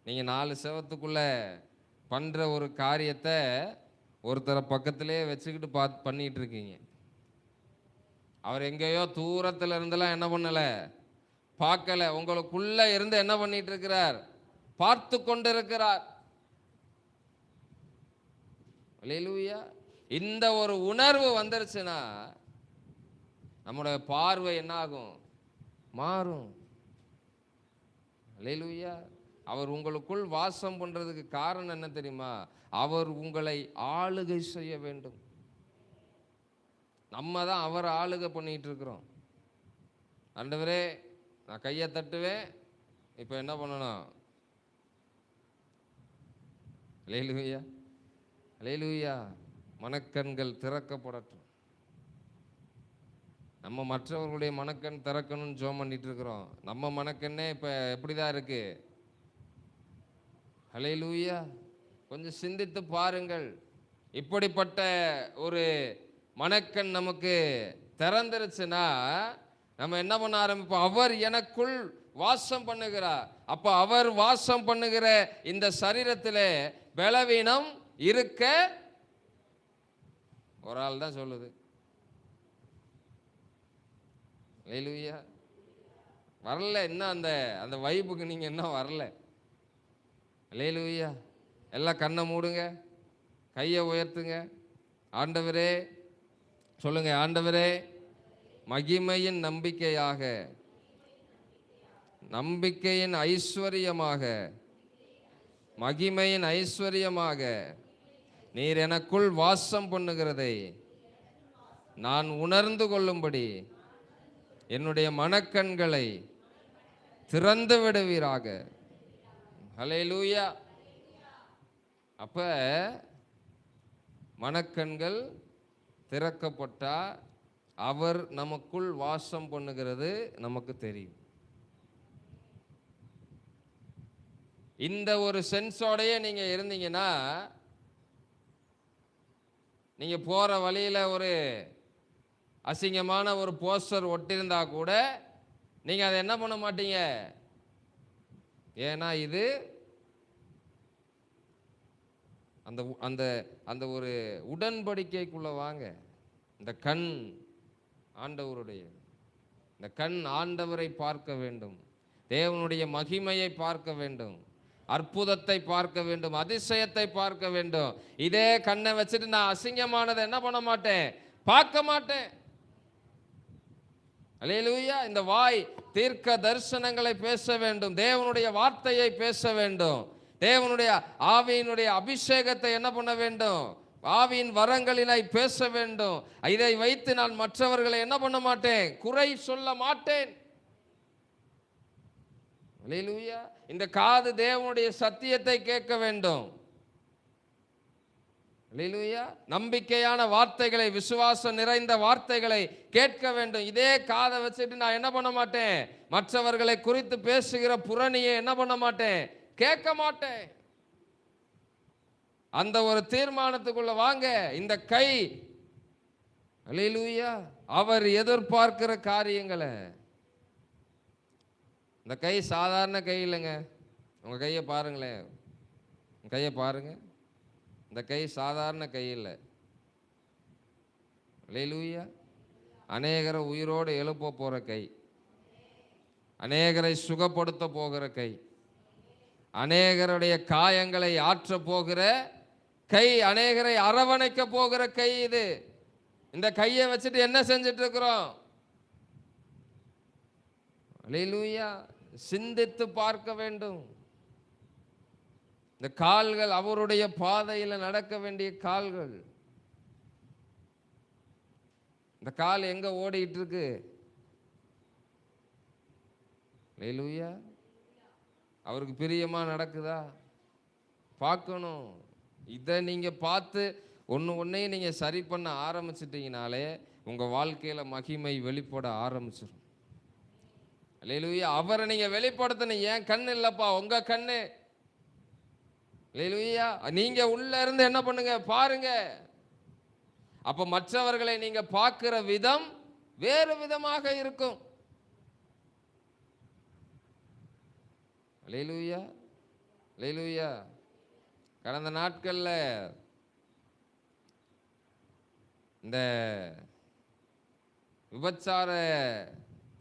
நீங்க 4 செவத்துக்குள்ள பண்ற ஒரு காரியத்தை ஒருத்தரை பக்கத்திலே வச்சுக்கிட்டு பண்ணிட்டு இருக்கீங்க. அவர் எங்கேயோ தூரத்துல இருந்தெல்லாம் என்ன பண்ணல, பார்க்கல. உங்களுக்குள்ள இருந்து என்ன பண்ணிட்டு இருக்கிறார், பார்த்து கொண்டு இருக்கிறார். அல்லேலூயா. இந்த ஒரு உணர்வு வந்துருச்சுன்னா நம்முடைய பார்வை என்ன ஆகும், மாறும். அல்லேலூயா. அவர் உங்களுக்குள் வாசம் பண்றதுக்கு காரணம் என்ன தெரியுமா? அவர் உங்களை ஆளுகை செய்ய வேண்டும். நம்ம தான் அவரை ஆளுகை பண்ணிட்டு இருக்கிறோம். ஆண்டவரே நான் கையை தட்டுவேன், இப்போ என்ன பண்ணணும்? அல்லேலூயா, அல்லேலூயா. மனக்கண்கள் திறக்கப்படட்டும். நம்ம மற்றவர்களுடைய மனக்கண் திறக்கணும்னு ஜெபம் பண்ணிட்டு இருக்கிறோம். நம்ம மனக்கண்ணே இப்போ எப்படிதான் இருக்கு? அல்லேலூயா. கொஞ்சம் சிந்தித்து பாருங்கள். இப்படிப்பட்ட ஒரு மனக்கண் நமக்கு திறந்துருச்சுன்னா நம்ம என்ன பண்ண ஆரம்பிப்போம்? அவர் எனக்குள் வாசம் பண்ணுகிறார். அப்ப அவர் வாசம் பண்ணுகிற இந்த சரீரத்திலே பலவீனம் இருக்க ஒரு ஆள் தான் சொல்லுது. அல்லேலூயா. வரல இன்னும் அந்த அந்த வைப்புக்கு நீங்க இன்னும் வரல. அல்லேலூயா. எல்லாம் கண்ணை மூடுங்க, கையை உயர்த்துங்க. ஆண்டவரே சொல்லுங்க, ஆண்டவரே மகிமையின் நம்பிக்கையாக, நம்பிக்கையின் ஐஸ்வர்யமாக, மகிமையின் ஐஸ்வர்யமாக நீர் எனக்குள் வாசம் பண்ணுகிறதை நான் உணர்ந்து கொள்ளும்படி என்னுடைய மனக்கண்களை திறந்து விடுவீராக. ஹல்லேலூயா. அப்ப மனக்கண்கள் திறக்கப்பட்டா அவர் நமக்குள் வாசம் பண்ணுகிறது நமக்கு தெரியும். இந்த ஒரு சென்ஸோடையே நீங்க இருந்தீங்கன்னா, நீங்க போற வழியில ஒரு அசிங்கமான ஒரு போஸ்டர் ஒட்டியிருந்தா கூட நீங்க அதை என்ன பண்ண மாட்டீங்க. ஏன்னா இது அந்த அந்த அந்த ஒரு உடன்படிக்கைக்குள்ள வாங்க. இந்த கண் ஆண்டவருடைய, இந்த கண் ஆண்டவரை பார்க்க வேண்டும், தேவனுடைய மகிமையை பார்க்க வேண்டும், அற்புதத்தை பார்க்க வேண்டும், அதிசயத்தை பார்க்க வேண்டும். இதே கண்ணை வச்சுட்டு நான் அசிங்கமானதை என்ன பண்ண மாட்டேன், பார்க்க மாட்டேன். அல்லேலூயா. இந்த வாய் தீர்க்க தரிசனங்களை பேச வேண்டும், தேவனுடைய வார்த்தையை பேச வேண்டும், தேவனுடைய ஆவியினுடைய அபிஷேகத்தை என்ன பண்ண வேண்டும், ஆவியின் வரங்களினை பேச வேண்டும். இதை வைத்து நான் மற்றவர்களை என்ன பண்ண மாட்டேன், குறை சொல்ல மாட்டேன். அல்லேலூயா. இந்த காது தேவனுடைய சத்தியத்தை கேட்க வேண்டும். அல்லேலூயா. நம்பிக்கையான வார்த்தைகளை, விசுவாசம் நிறைந்த வார்த்தைகளை கேட்க வேண்டும். இதே காதை வச்சுட்டு நான் என்ன பண்ண மாட்டேன், மற்றவர்களை குறித்து பேசுகிற புரணியை என்ன பண்ண மாட்டேன், கேட்க மாட்டேன். அந்த ஒரு தீர்மானத்துக்குள்ள வாங்க. இந்த கை அல்லேலூயா அவர் எதிர்பார்க்கிற காரியங்களை, இந்த கை சாதாரண கை இல்லைங்க. உங்க கையை பாருங்களேன், கையை பாருங்க. இந்த கை சாதாரண கை இல்லை. அல்லேலூயா. அநேகரை உயிரோடு எழுப்ப போற கை, அநேகரை சுகப்படுத்த போகிற கை, அநேகருடைய காயங்களை ஆற்ற போகிற கை, அநேகரை அரவணைக்க போகிற கை இது. இந்த கையை வச்சுட்டு என்ன செஞ்சிட்டு இருக்கிறோம்? அல்லேலூயா. சிந்தித்து பார்க்க வேண்டும். இந்த கால்கள் அவருடைய பாதையில் நடக்க வேண்டிய கால்கள். இந்த கால் எங்க ஓடிட்டு இருக்கு? அல்லேலூயா. அவருக்கு பிரியமா நடக்குதா பார்க்கணும். இதை நீங்க பார்த்து ஒன்னையும் நீங்க சரி பண்ண ஆரம்பிச்சிட்டீங்கனாலே உங்க வாழ்க்கையில மகிமை வெளிப்பட ஆரம்பிச்சிடும். அல்லேலூயா. அவரை நீங்க வெளிப்படுத்தணும். ஏன் கண்ணு இல்லப்பா, உங்க கண்ணு. அல்லேலூயா. நீங்க உள்ள இருந்து என்ன பண்ணுங்க, பாருங்க. அப்ப மற்றவர்களை நீங்க பார்க்கிற விதம் வேறு விதமாக இருக்கும். அல்லேலூயா, அல்லேலூயா. கடந்த நாட்கள்ல இந்த விபச்சார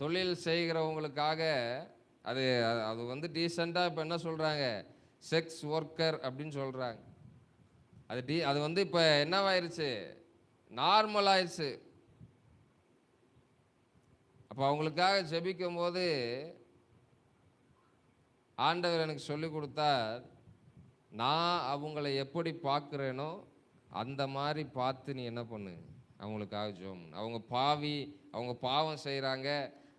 தொழில் செய்கிறவங்களுக்காக அது அது வந்து டீசெண்டாக இப்போ என்ன சொல்கிறாங்க, செக்ஸ் ஒர்க்கர் அப்படின்னு சொல்கிறாங்க. அது வந்து இப்போ என்னவாயிருச்சு, நார்மல் ஆயிடுச்சு. அப்போ அவங்களுக்காக ஜெபிக்கும் போது ஆண்டவர் எனக்கு சொல்லி கொடுத்தார், நான் அவங்கள எப்படி பார்க்குறேனோ அந்த மாதிரி பார்த்து நீ என்ன பண்ணு, அவங்களுக்காக ஜெபம். அவங்க பாவம் செய்கிறாங்க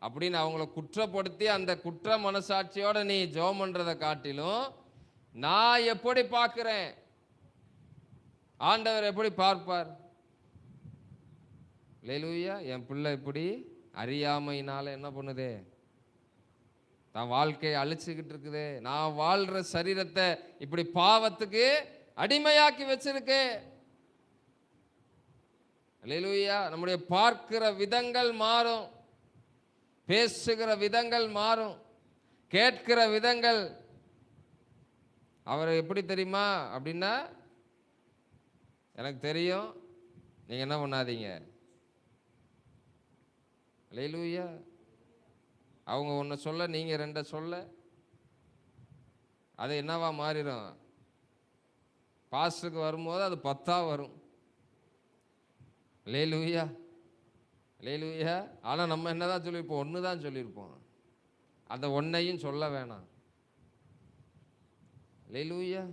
அப்படின்னு அவங்கள குற்றப்படுத்தி அந்த குற்ற மனசாட்சியோட நீ ஜெபம் பண்ணுறதை காட்டிலும் நான் எப்படி பார்க்குறேன், ஆண்டவர் எப்படி பார்ப்பார். அல்லேலூயா. என் பிள்ளை இப்படி அறியாமையினால என்ன பண்ணுதே, தான் வாழ்க்கையை அழிச்சுக்கிட்டு இருக்குதே, நான் வாழ்ற சரீரத்தை இப்படி பாவத்துக்கு அடிமையாக்கி வச்சிருக்கு. அல்லேலூயா. நம்முடைய பார்க்கிற விதங்கள் மாறும், பேசுகிற விதங்கள் மாறும், கேட்கிற விதங்கள். அவர் எப்படி தெரியுமா அப்படின்னா, எனக்கு தெரியும், நீங்க என்ன பண்ணாதீங்க. அல்லேலூயா. அவங்க ஒன்று சொல்ல நீங்கள் ரெண்டை சொல்ல அது என்னவா மாறிடும், பாஸ்டருக்கு வரும்போது அது 10ஆ வரும். அல்லேலூயா, அல்லேலூயா. ஆனால் நம்ம என்னதான் சொல்லியிருப்போம், ஒன்று தான் சொல்லியிருப்போம், அந்த ஒன்றையும் சொல்ல வேணாம். அல்லேலூயா,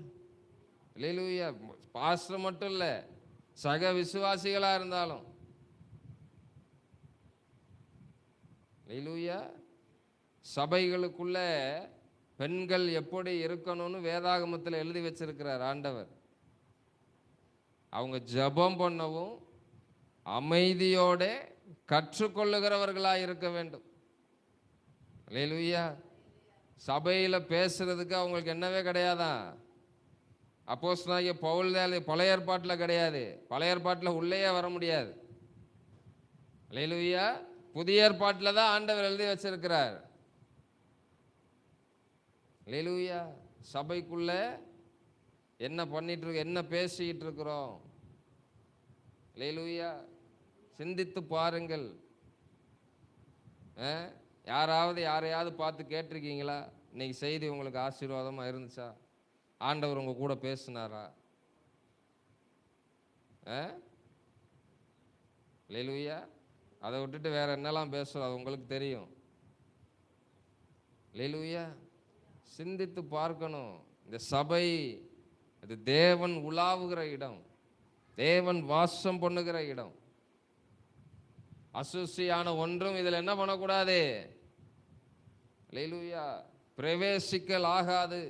அல்லேலூயா. பாஸ்டர் மட்டும் இல்லை, சக விசுவாசிகளாக இருந்தாலும். அல்லேலூயா. சபைகளுக்குள்ள பெண்கள் எப்படி இருக்கணும்னு வேதாகமத்தில் எழுதி வச்சிருக்கிறார் ஆண்டவர். அவங்க ஜெபம் பண்ணவும் அமைதியோட கற்றுக்கொள்ளுகிறவர்களாக இருக்க வேண்டும். அல்லேலூயா. சபையில் பேசுறதுக்கு அவங்களுக்கு என்னவே கிடையாதான். அப்போஸ்தலனாகிய பவுல் பழைய ஏற்பாட்டில் கிடையாது, பழைய ஏற்பாட்டில் உள்ளேயே வர முடியாது. அல்லேலூயா. புதிய ஏற்பாட்டில் தான் ஆண்டவர் எழுதி வச்சிருக்கிறார். அல்லேலூயா. சபைக்குள்ள என்ன பண்ணிட்டு இருக்கு, என்ன பேசிட்டு இருக்கிறோம். அல்லேலூயா. சிந்தித்து பாருங்கள். யாரையாவது பார்த்து கேட்டிருக்கீங்களா, இன்னைக்கு செய்தி உங்களுக்கு ஆசீர்வாதமா இருந்துச்சா, ஆண்டவர் உங்க கூட பேசினாரா? அல்லேலூயா. அதை விட்டுட்டு வேற என்னெல்லாம் பேசுறோம் அது உங்களுக்கு தெரியும். அல்லேலூயா. சிந்தித்து பார்க்கணும். இந்த சபை அது தேவன் உலாவுகிற இடம், தேவன் வாசம் பண்ணுகிற இடம். அசுசியான ஒன்றும் இதில் என்ன பண்ணக்கூடாது, அல்லேலூயா, பிரவேசிக்கல் ஆகாது.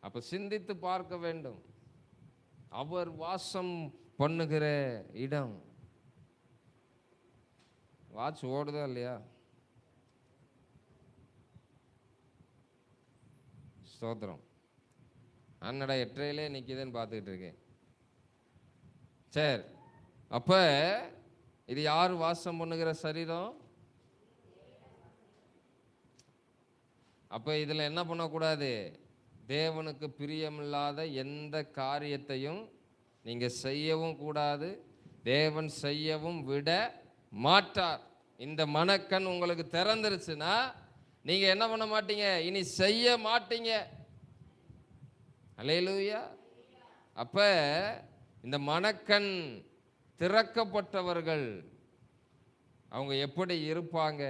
அப்ப சிந்தித்து பார்க்க வேண்டும். அவர் வாசம் பண்ணுகிற இடம். வாட்ச் ஓடுதா இல்லையா? ஸ்தோத்திரம். அன்னடா 8:30 நிற்கிதுன்னு பார்த்துக்கிட்டு இருக்கேன். சரி, அப்ப இது யார் வாசம் பண்ணுகிற சரீரம்? அப்ப இதுல என்ன பண்ணக்கூடாது, தேவனுக்கு பிரியமில்லாத எந்த காரியத்தையும் நீங்க செய்யவும் கூடாது, தேவன் செய்யவும் விட மாட்டார். இந்த மனக்கண் உங்களுக்கு திறந்துருச்சுன்னா நீங்க என்ன பண்ண மாட்டீங்க, இனி செய்ய மாட்டீங்க. அல்லேலூயா. அப்ப இந்த மனக்கண் திறக்கப்பட்டவர்கள் அவங்க எப்படி இருப்பாங்க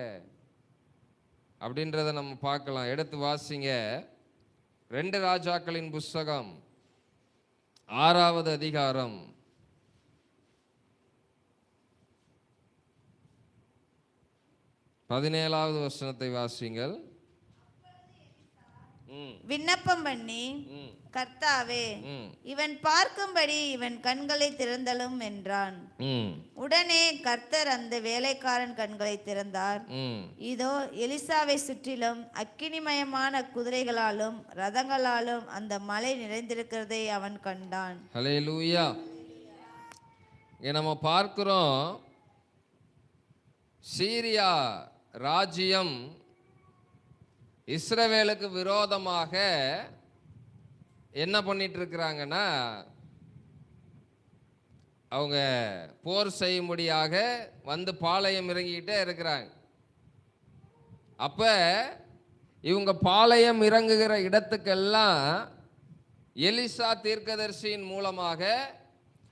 அப்படின்றத நம்ம பார்க்கலாம். எடுத்து வாசிங்க. 2 ராஜாக்களின் புஸ்தகம் 6வது அதிகாரம் 17வது வசனத்தை வாசிங்கள். விண்ணப்பம் பண்ணி, கர்த்தாவே, இவன் பார்க்கும்படி இவன் கண்களை திறந்தலும் என்றான். உடனே கர்த்தர் அந்த வேலைக்காரன் கண்களை திறந்தார். இதோ எலிசாவை சுற்றிலும் அக்கினிமயமான குதிரைகளாலும் ரதங்களாலும் அந்த மலை நிறைந்திருக்கிறதை அவன் கண்டான். ஹல்லேலூயா. இங்க நம்ம பார்க்கிறோம், சீரியா ராஜ்யம் இஸ்ரவேலுக்கு விரோதமாக என்ன பண்ணிட்டு இருக்கிறாங்கன்னா, அவங்க போர் செய்யும்படியாக வந்து பாளையம் இறங்கிக்கிட்டே இருக்கிறாங்க. அப்ப இவங்க பாளையம் இறங்குகிற இடத்துக்கெல்லாம் எலிசா தீர்க்கதரிசியின் மூலமாக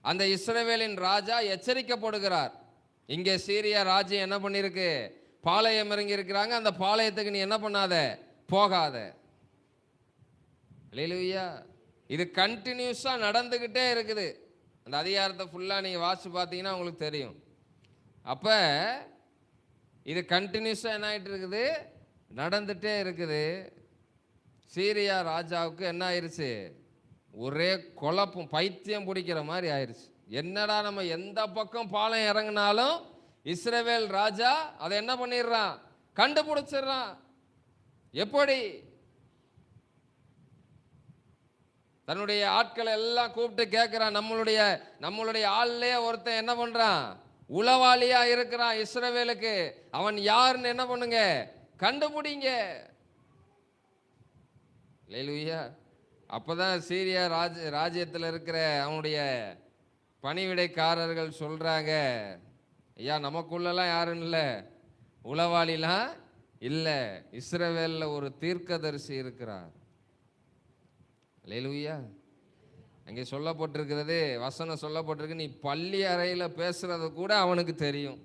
அந்த இஸ்ரவேலின் ராஜா எச்சரிக்கப்படுகிறார். இங்கே சீரியா ராஜ்யம் என்ன பண்ணிருக்கு, பாளையம் இறங்கி இருக்கிறாங்க, அந்த பாளையத்துக்கு நீ என்ன பண்ணாத, போகாத. அல்லேலூயா. இது கண்டினியூஸா நடந்துகிட்டே இருக்குது. அந்த அதிகாரத்தை ஃபுல்லா நீங்க வாசிச்சு பார்த்தீங்கன்னா உங்களுக்கு தெரியும். அப்ப இது கண்டினியூஸா என்ன ஆயிட்டு இருக்குது, நடந்துட்டே இருக்குது. சீரியா ராஜாவுக்கு என்ன ஆயிருச்சு, ஒரே குழப்பம், பைத்தியம் பிடிக்கிற மாதிரி ஆயிருச்சு. என்னடா நம்ம எந்த பக்கம் பாளையம் இறங்கினாலும் இஸ்ரவேல் ராஜா அதை என்ன பண்ணிடுறான், கண்டுபிடிச்சிடுறான். எப்படி? தன்னுடைய ஆட்களை எல்லாம் கூப்பிட்டு கேட்கிறான். நம்மளுடைய ஆள்லயே ஒருத்தன் என்ன பண்றான், உளவாளியா இருக்கிறான் இஸ்ரவேலுக்கு. அவன் யாருன்னு என்ன பண்ணுங்க, கண்டுபிடிங்க. அல்லேலூயா. அப்பதான் சீரியா ராஜ்யத்தில் இருக்கிற அவனுடைய பணிவிடைக்காரர்கள் சொல்றாங்க, ஐயா நமக்குள்ளலாம் யாரும் இல்லை, உளவாளிலாம் இல்லை, இஸ்ரவேல்ல ஒரு தீர்க்கதரிசி இருக்கிறார். அல்லேலூயா. அங்கே சொல்லப்பட்டிருக்கிறது, வசனம் சொல்லப்பட்டிருக்கு, நீ பள்ளி அறையில் பேசுறது கூட அவனுக்கு தெரியும்.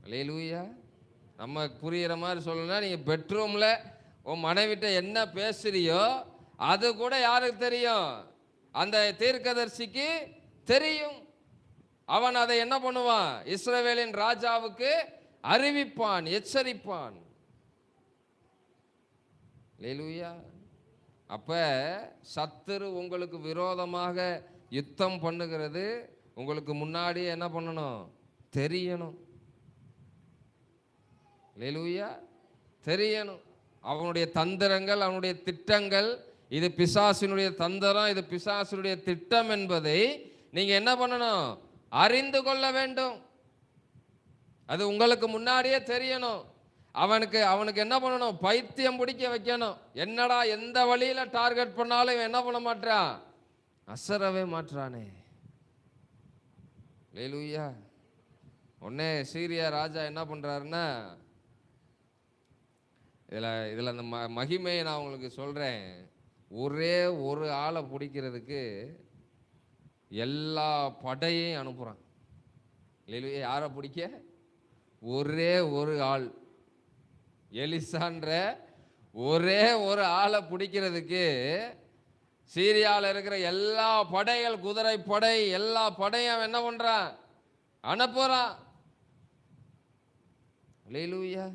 அல்லேலூயா. நம்ம புரிகிற மாதிரி சொல்லணும்னா, நீங்கள் பெட்ரூமில் உன் மனைவிட்ட என்ன பேசுறியோ அது கூட யாருக்கு தெரியும், அந்த தீர்க்கதரிசிக்கு தெரியும். அவன் அதை என்ன பண்ணுவான், இஸ்ரவேலின் ராஜாவுக்கு அறிவிப்பான், எச்சரிப்பான். அல்லேலூயா. அப்ப சத்துரு உங்களுக்கு விரோதமாக யுத்தம் பண்ணுகிறது உங்களுக்கு முன்னாடியே என்ன பண்ணணும், தெரியணும். அல்லேலூயா. தெரியணும். அவனுடைய தந்திரங்கள், அவனுடைய திட்டங்கள், இது பிசாசினுடைய தந்திரம், இது பிசாசினுடைய திட்டம் என்பதை நீங்க என்ன பண்ணணும், அறிந்து கொள்ள வேண்டும். அது உங்களுக்கு முன்னாடியே தெரியணும். அவனுக்கு என்ன பண்ணணும், பைத்தியம் பிடிக்க வைக்கணும். என்னடா எந்த வழியில டார்கெட் பண்ணாலும் இவன் என்ன பண்ண மாட்டான், அசரவே மாட்டானே. அல்லேலூயா. உடனே சீரியா ராஜா என்ன பண்றாருன்னா, இதில் அந்த மகிமையை நான் உங்களுக்கு சொல்கிறேன். ஒரே ஒரு ஆளை பிடிக்கிறதுக்கு எல்லா படையையும் அனுப்புகிறான். இல்லையா? யாரை பிடிக்க? ஒரே ஒரு ஆள், எலிசான்ற ஒரே ஒரு ஆளை பிடிக்கிறதுக்கு சீரியாவில் இருக்கிற எல்லா படைகள், குதிரை படை, எல்லா படையும் அவன் என்ன பண்ணுறான், அனுப்புகிறான். அல்லேலூயா.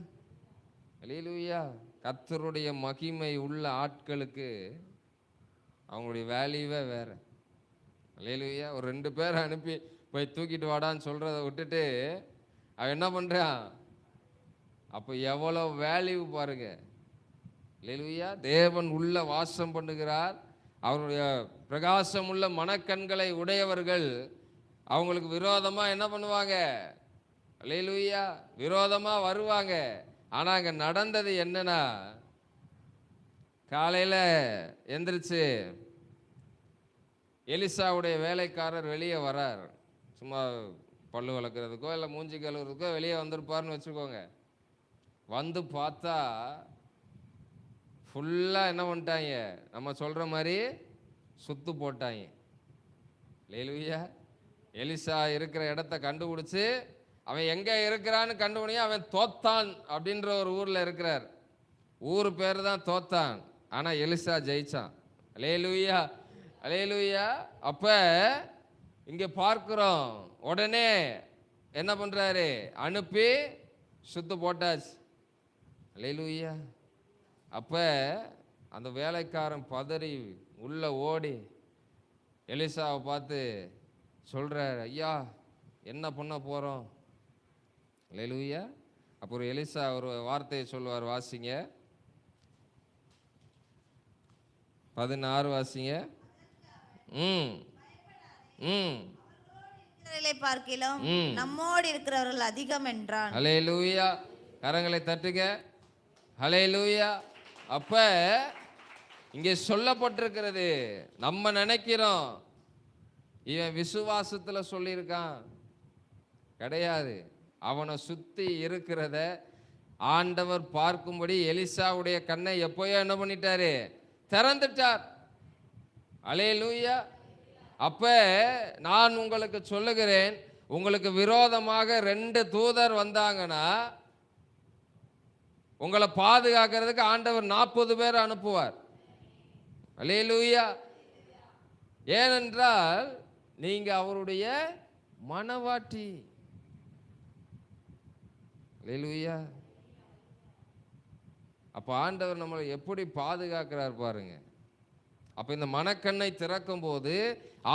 அல்லேலூயா. கர்த்தருடைய மகிமை உள்ள ஆட்களுக்கு அவங்களுடைய வேல்யூவே வேற. அல்லேலூயா. ஒரு 2 பேரை அனுப்பி போய் தூக்கிட்டு வாடான்னு சொல்றதை விட்டுட்டு அவன் என்ன பண்றான், அப்போ எவ்வளோ வேல்யூ பாருங்க. அல்லேலூயா. தேவன் உள்ள வாசம் பண்ணுகிறார். அவருடைய பிரகாசம் உள்ள மனக்கண்களை உடையவர்கள் அவங்களுக்கு விரோதமா என்ன பண்ணுவாங்க, அல்லேலூயா, விரோதமா வருவாங்க. ஆனா அங்க நடந்தது என்னன்னா, காலையில எந்திரிச்சு எலிசாவுடைய வேலைக்காரர் வெளியே வரார். சும்மா பல்லு வளர்க்குறதுக்கோ இல்லை மூஞ்சி கழுவுறதுக்கோ வெளியே வந்திருப்பார்னு வச்சுக்கோங்க. வந்து பார்த்தா ஃபுல்லாக என்ன பண்ணிட்டாங்க, நம்ம சொல்கிற மாதிரி சுத்து போட்டாங்க. அல்லேலூயா. எலிசா இருக்கிற இடத்த கண்டுபிடிச்சு, அவன் எங்கே இருக்கிறான்னு கண்டுபிடிங்க. அவன் தோத்தான் அப்படின்ற ஒரு ஊரில் இருக்கிறார். ஊர் பேர் தான் தோத்தான், ஆனால் எலிசா ஜெயிச்சான். அல்லேலூயா. அல்லேலூயா. அப்போ இங்கே பார்க்குறோம், உடனே என்ன பண்ணுறாரு, அனுப்பி சுத்து போட்டாச்சு. அல்லேலூயா. அப்ப அந்த வேலைக்காரன் பதறி உள்ள ஓடி எலிசாவை பார்த்து சொல்றார், ஐயா என்ன பண்ண போறோம்? அல்லேலூயா. அப்புறம் எலிசா ஒரு வார்த்தையை சொல்வார், வாசிங்க 16 வாசிங்க. ம் ம் இருக்கிறவர்களை பார்க்கிலும் நம்மோடு இருக்கிறவர்கள் அதிகம் என்றான். ஹல்லேலூயா. கரங்களை தட்டுங்க. ஹல்லேலூயா. அப்ப இங்கே சொல்லப்பட்டிருக்கிறது, நம்ம நினைக்கிறோம் இவன் விசுவாசத்துல சொல்லியிருக்கான், கிடையாது. அவனை சுத்தி இருக்கிறத ஆண்டவர் பார்க்கும்படி எலிசாவுடைய கண்ணை எப்போயோ என்ன பண்ணிட்டாரு? திறந்துட்டார். அல்லேலூயா. அப்ப நான் உங்களுக்கு சொல்லுகிறேன், உங்களுக்கு விரோதமாக 2 தூதர் வந்தாங்கன்னா உங்களை பாதுகாக்கிறதுக்கு ஆண்டவர் 40 பேர் அனுப்புவார். அல்லேலூயா. ஏனென்றால் நீங்க அவருடைய மனவாட்டி. அல்லேலூயா. அப்ப ஆண்டவர் நம்மளை எப்படி பாதுகாக்கிறார் பாருங்க. அப்ப இந்த மனக்கண்ணை திறக்கும் போது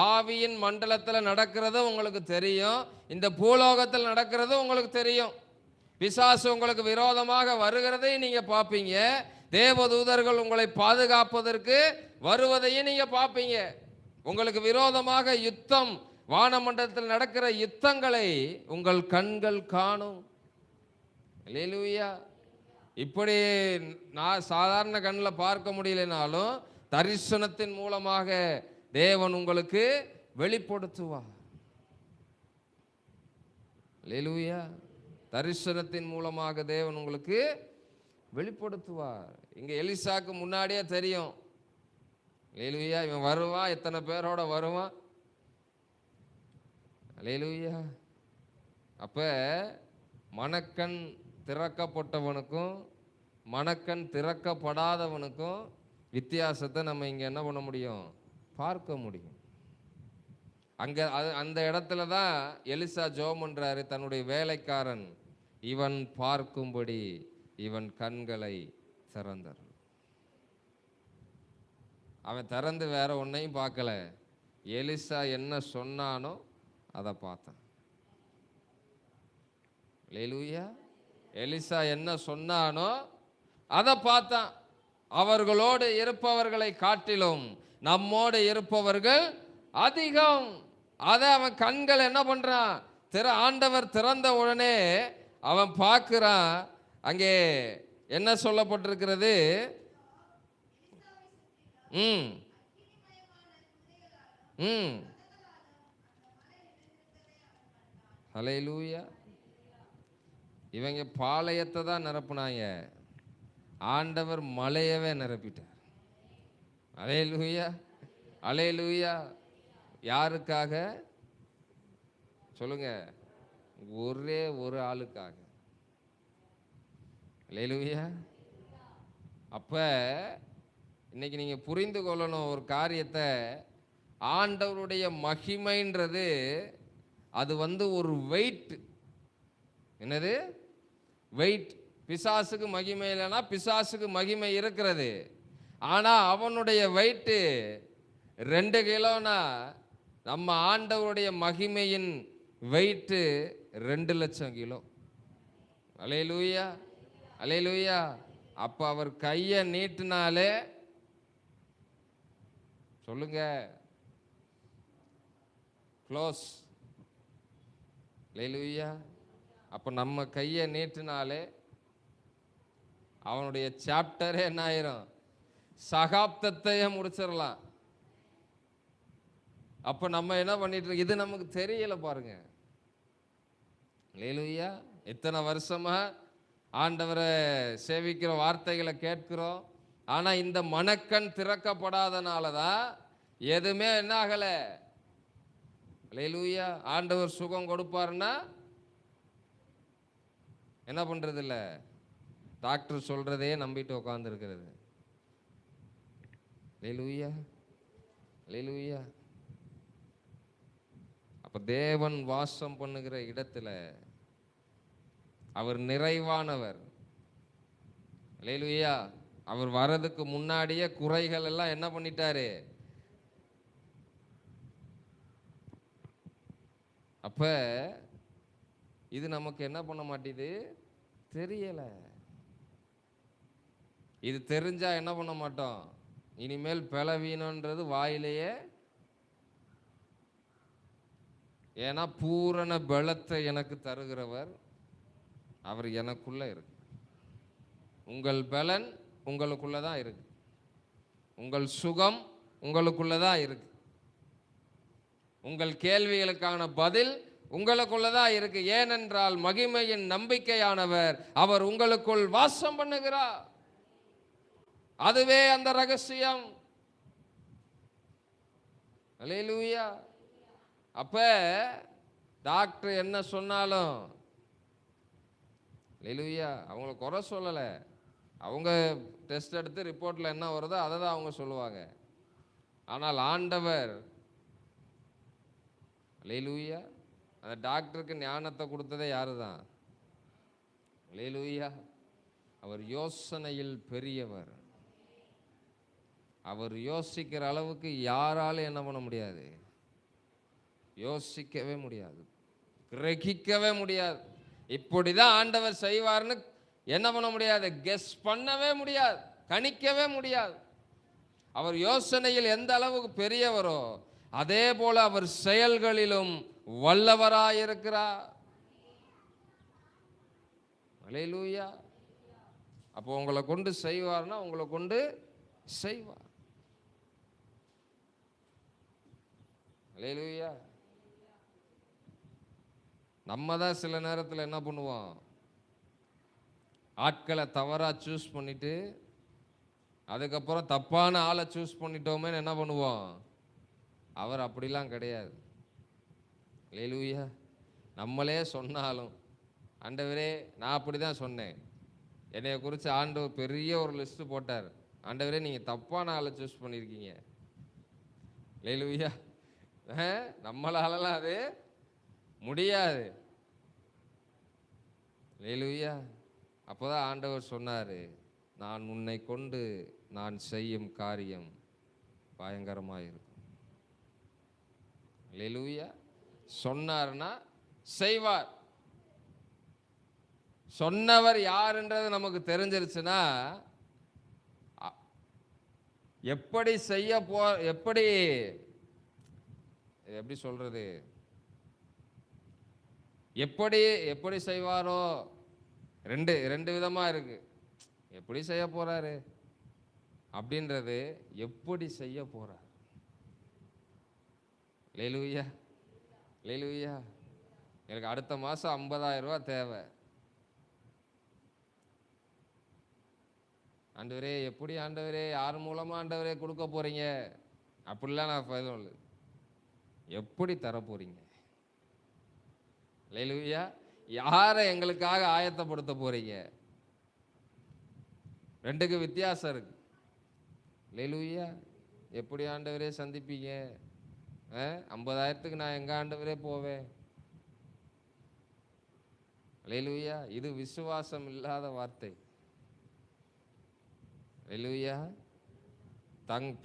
ஆவியின் மண்டலத்தில் நடக்கிறது உங்களுக்கு தெரியும், இந்த பூலோகத்தில் நடக்கிறது உங்களுக்கு தெரியும். பிசாசு உங்களுக்கு விரோதமாக வருகிறதை நீங்க பார்ப்பீங்க, தேவதூதர்கள் உங்களை பாதுகாப்பதற்கு வருவதையும் நீங்க பார்ப்பீங்க. உங்களுக்கு விரோதமாக யுத்தம், வானமண்டலத்தில் நடக்கிற யுத்தங்களை உங்கள் கண்கள் காணும். அல்லேலூயா. இப்படி நான் சாதாரண கண்ணில் பார்க்க முடியலனாலும் தரிசனத்தின் மூலமாக தேவன் உங்களுக்கு வெளிப்படுத்துவார். அல்லேலூயா. தரிசனத்தின் மூலமாக தேவன் உங்களுக்கு வெளிப்படுத்துவார். இங்க எலிசாக்கு முன்னாடியே தெரியும், அல்லேலூயா, இவன் வருவான், எத்தனை பேரோட வருவான். அல்லேலூயா. அப்ப மனக்கண் திறக்கப்பட்டவனுக்கும் மனக்கண் திறக்கப்படாதவனுக்கும் வித்தியாசத்தை நம்ம இங்க என்ன பண்ண முடியும்? பார்க்க முடியும். அங்க அந்த இடத்துல தான் எலிசா ஜெபம் பண்றாரு, தன்னுடைய வேலைக்காரன் இவன் பார்க்கும்படி இவன் கண்களை திறந்தார். அவன் திறந்து வேற ஒன்னையும் பார்க்கல, எலிசா என்ன சொன்னானோ அதை பார்த்தான். அல்லேலூயா. எலிசா என்ன சொன்னானோ அதை பார்த்தான். அவர்களோடு இருப்பவர்களை காட்டிலும் நம்மோடு இருப்பவர்கள் அதிகம். அதை அவன் கண்கள் என்ன பண்றான்? ஆண்டவர் திறந்த உடனே அவன் பார்க்கிறான். அங்கே என்ன சொல்லப்பட்டிருக்கிறது? ம் ம் ஹல்லேலூயா. இவங்க பாளையத்தை தான் நிரப்புனாங்க, ஆண்டவர் மலையவே நிரப்பிட்டார். அல்லேலூயா. அல்லேலூயா. யாருக்காக சொல்லுங்க? ஒரே ஒரு ஆளுக்காக. அல்லேலூயா. அப்ப இன்னைக்கு நீங்க புரிந்து கொள்ளணும் ஒரு காரியத்தை, ஆண்டவருடைய மகிமைன்றது அது ஒரு வெயிட். என்னது? வெயிட். பிசாசுக்கு மகிமை இல்லைன்னா பிசாசுக்கு மகிமை இருக்கிறது. ஆனா அவனுடைய வெயிட்டு 2 கிலோனா நம்ம ஆண்டவருடைய மகிமையின் வெயிட்டு 2 லட்சம் கிலோ. அல்லேலூயா. அல்லேலூயா. அப்ப அவர் கையை நீட்டினாலே சொல்லுங்க க்ளோஸ். அல்லேலூயா. அப்ப நம்ம கையை நீட்டினாலே அவனுடைய சாப்டரே என்ன ஆயிரும்? சகாப்தத்தையே முடிச்சிடலாம். அப்ப நம்ம என்ன பண்ணிட்டு இருக்கோம்? இது நமக்கு தெரியல பாருங்க. அல்லேலூயா. எத்தனை வருஷமா ஆண்டவரை சேவிக்கிற, வார்த்தைகளை கேட்கிறோம். ஆனா இந்த மனக்கண் திறக்கப்படாதனால தான் எதுவுமே என்ன ஆகல. அல்லேலூயா. ஆண்டவர் சுகம் கொடுப்பாருன்னா என்ன பண்றது இல்ல, டாக்டர் சொல்றதே நம்பிட்டு உட்கார்ந்து இருக்கிறது. அல்லேலூயா. அல்லேலூயா. அப்ப தேவன் வாசம் பண்ணுகிற இடத்துல அவர் நிறைவானவர். அல்லேலூயா. அவர் வர்றதுக்கு முன்னாடியே குறைகள் எல்லாம் என்ன பண்ணிட்டாரு. அப்ப இது நமக்கு என்ன பண்ண மாட்டேது, தெரியல. இது தெரிஞ்சா என்ன பண்ண மாட்டோம், இனிமேல் பலவீனன்றது வாயிலேயே. ஏன்னா பூரண பலத்தை எனக்கு தருகிறவர் அவர் எனக்குள்ள இருக்கு. உங்கள் பலன் உங்களுக்குள்ளதான் இருக்கு. உங்கள் சுகம் உங்களுக்குள்ளதான் இருக்கு. உங்கள் கேள்விகளுக்கான பதில் உங்களுக்குள்ளதான் இருக்கு. ஏனென்றால் மகிமையின் நம்பிக்கையானவர் அவர் உங்களுக்குள் வாசம் பண்ணுகிறார். அதுவே அந்த ரகசியம். அல்லேலூயா. அப்ப டாக்டர் என்ன சொன்னாலும், அல்லேலூயா, அவங்கள குறை சொல்லல. அவங்க டெஸ்ட் எடுத்து ரிப்போர்ட்ல என்ன வருதோ அதை தான் அவங்க சொல்லுவாங்க. ஆனால் ஆண்டவர், அல்லேலூயா, அந்த டாக்டருக்கு ஞானத்தை கொடுத்ததே யாரு தான்? அல்லேலூயா. அவர் யோசனையில் பெரியவர். அவர் யோசிக்கிற அளவுக்கு யாராலும் என்ன பண்ண முடியாது, யோசிக்கவே முடியாது, கிரகிக்கவே முடியாது. இப்படிதான் ஆண்டவர் செய்வார்னு என்ன பண்ண முடியாது, கெஸ் பண்ணவே முடியாது, கணிக்கவே முடியாது. அவர் யோசனையில் எந்த அளவுக்கு பெரியவரோ அதே போல அவர் செயல்களிலும் வல்லவராயிருக்கிறார். அல்லேலூயா. அப்போ உங்களை கொண்டு செய்வார்னா உங்களை கொண்டு செய்வார். அல்லேலூயா. நம்ம தான் சில நேரத்தில் என்ன பண்ணுவோம், ஆட்களை தவறா சூஸ் பண்ணிட்டு அதுக்கப்புறம் தப்பான ஆளை சூஸ் பண்ணிட்டோமே என்ன பண்ணுவோம். அவர் அப்படிலாம் கிடையாது. அல்லேலூயா. நம்மளே சொன்னாலும், ஆண்டவரே நான் அப்படி தான் சொன்னேன், என்னைய குறித்து ஆண்டவர் பெரிய ஒரு லிஸ்ட் போட்டார், ஆண்டவரே நீங்கள் தப்பான ஆளை சூஸ் பண்ணியிருக்கீங்க. அல்லேலூயா. நம்மளாலலாம் அது முடியாது. அல்லேலூயா. அப்போதான் ஆண்டவர் சொன்னார், நான் உன்னை கொண்டு நான் செய்யும் காரியம் பயங்கரமாக இருக்கும். அல்லேலூயா. சொன்னார்னா செய்வார். சொன்னவர் யாருன்றது நமக்கு தெரிஞ்சிருச்சுன்னா எப்படி செய்ய எப்படி சொல்றது, எப்படி செய்வாரோ ரெண்டு விதமா இருக்கு. எப்படி செய்ய போறாரு அப்படின்றது, எப்படி செய்ய போறார். அல்லேலூயா. அல்லேலூயா. எனக்கு அடுத்த மாசம் 50,000 ரூபாய் தேவை. ஆண்டவரே எப்படி ஆண்டவரே, யார் மூலமா ஆண்டவரே கொடுக்க போறீங்க அப்படிலாம் நான் இல்லை, எப்படி தர போறீங்க. அல்லேலூயா. யாரை எங்களுக்காக ஆயத்தப்படுத்த போறீங்க. ரெண்டுக்கு வித்தியாசம் இருக்கு. அல்லேலூயா. எப்படி ஆண்டவரே சந்திப்பீங்க, 50,000க்கு நான் எங்க ஆண்டவரே போவேன். அல்லேலூயா. இது விசுவாசம் இல்லாத வார்த்தை. அல்லேலூயா.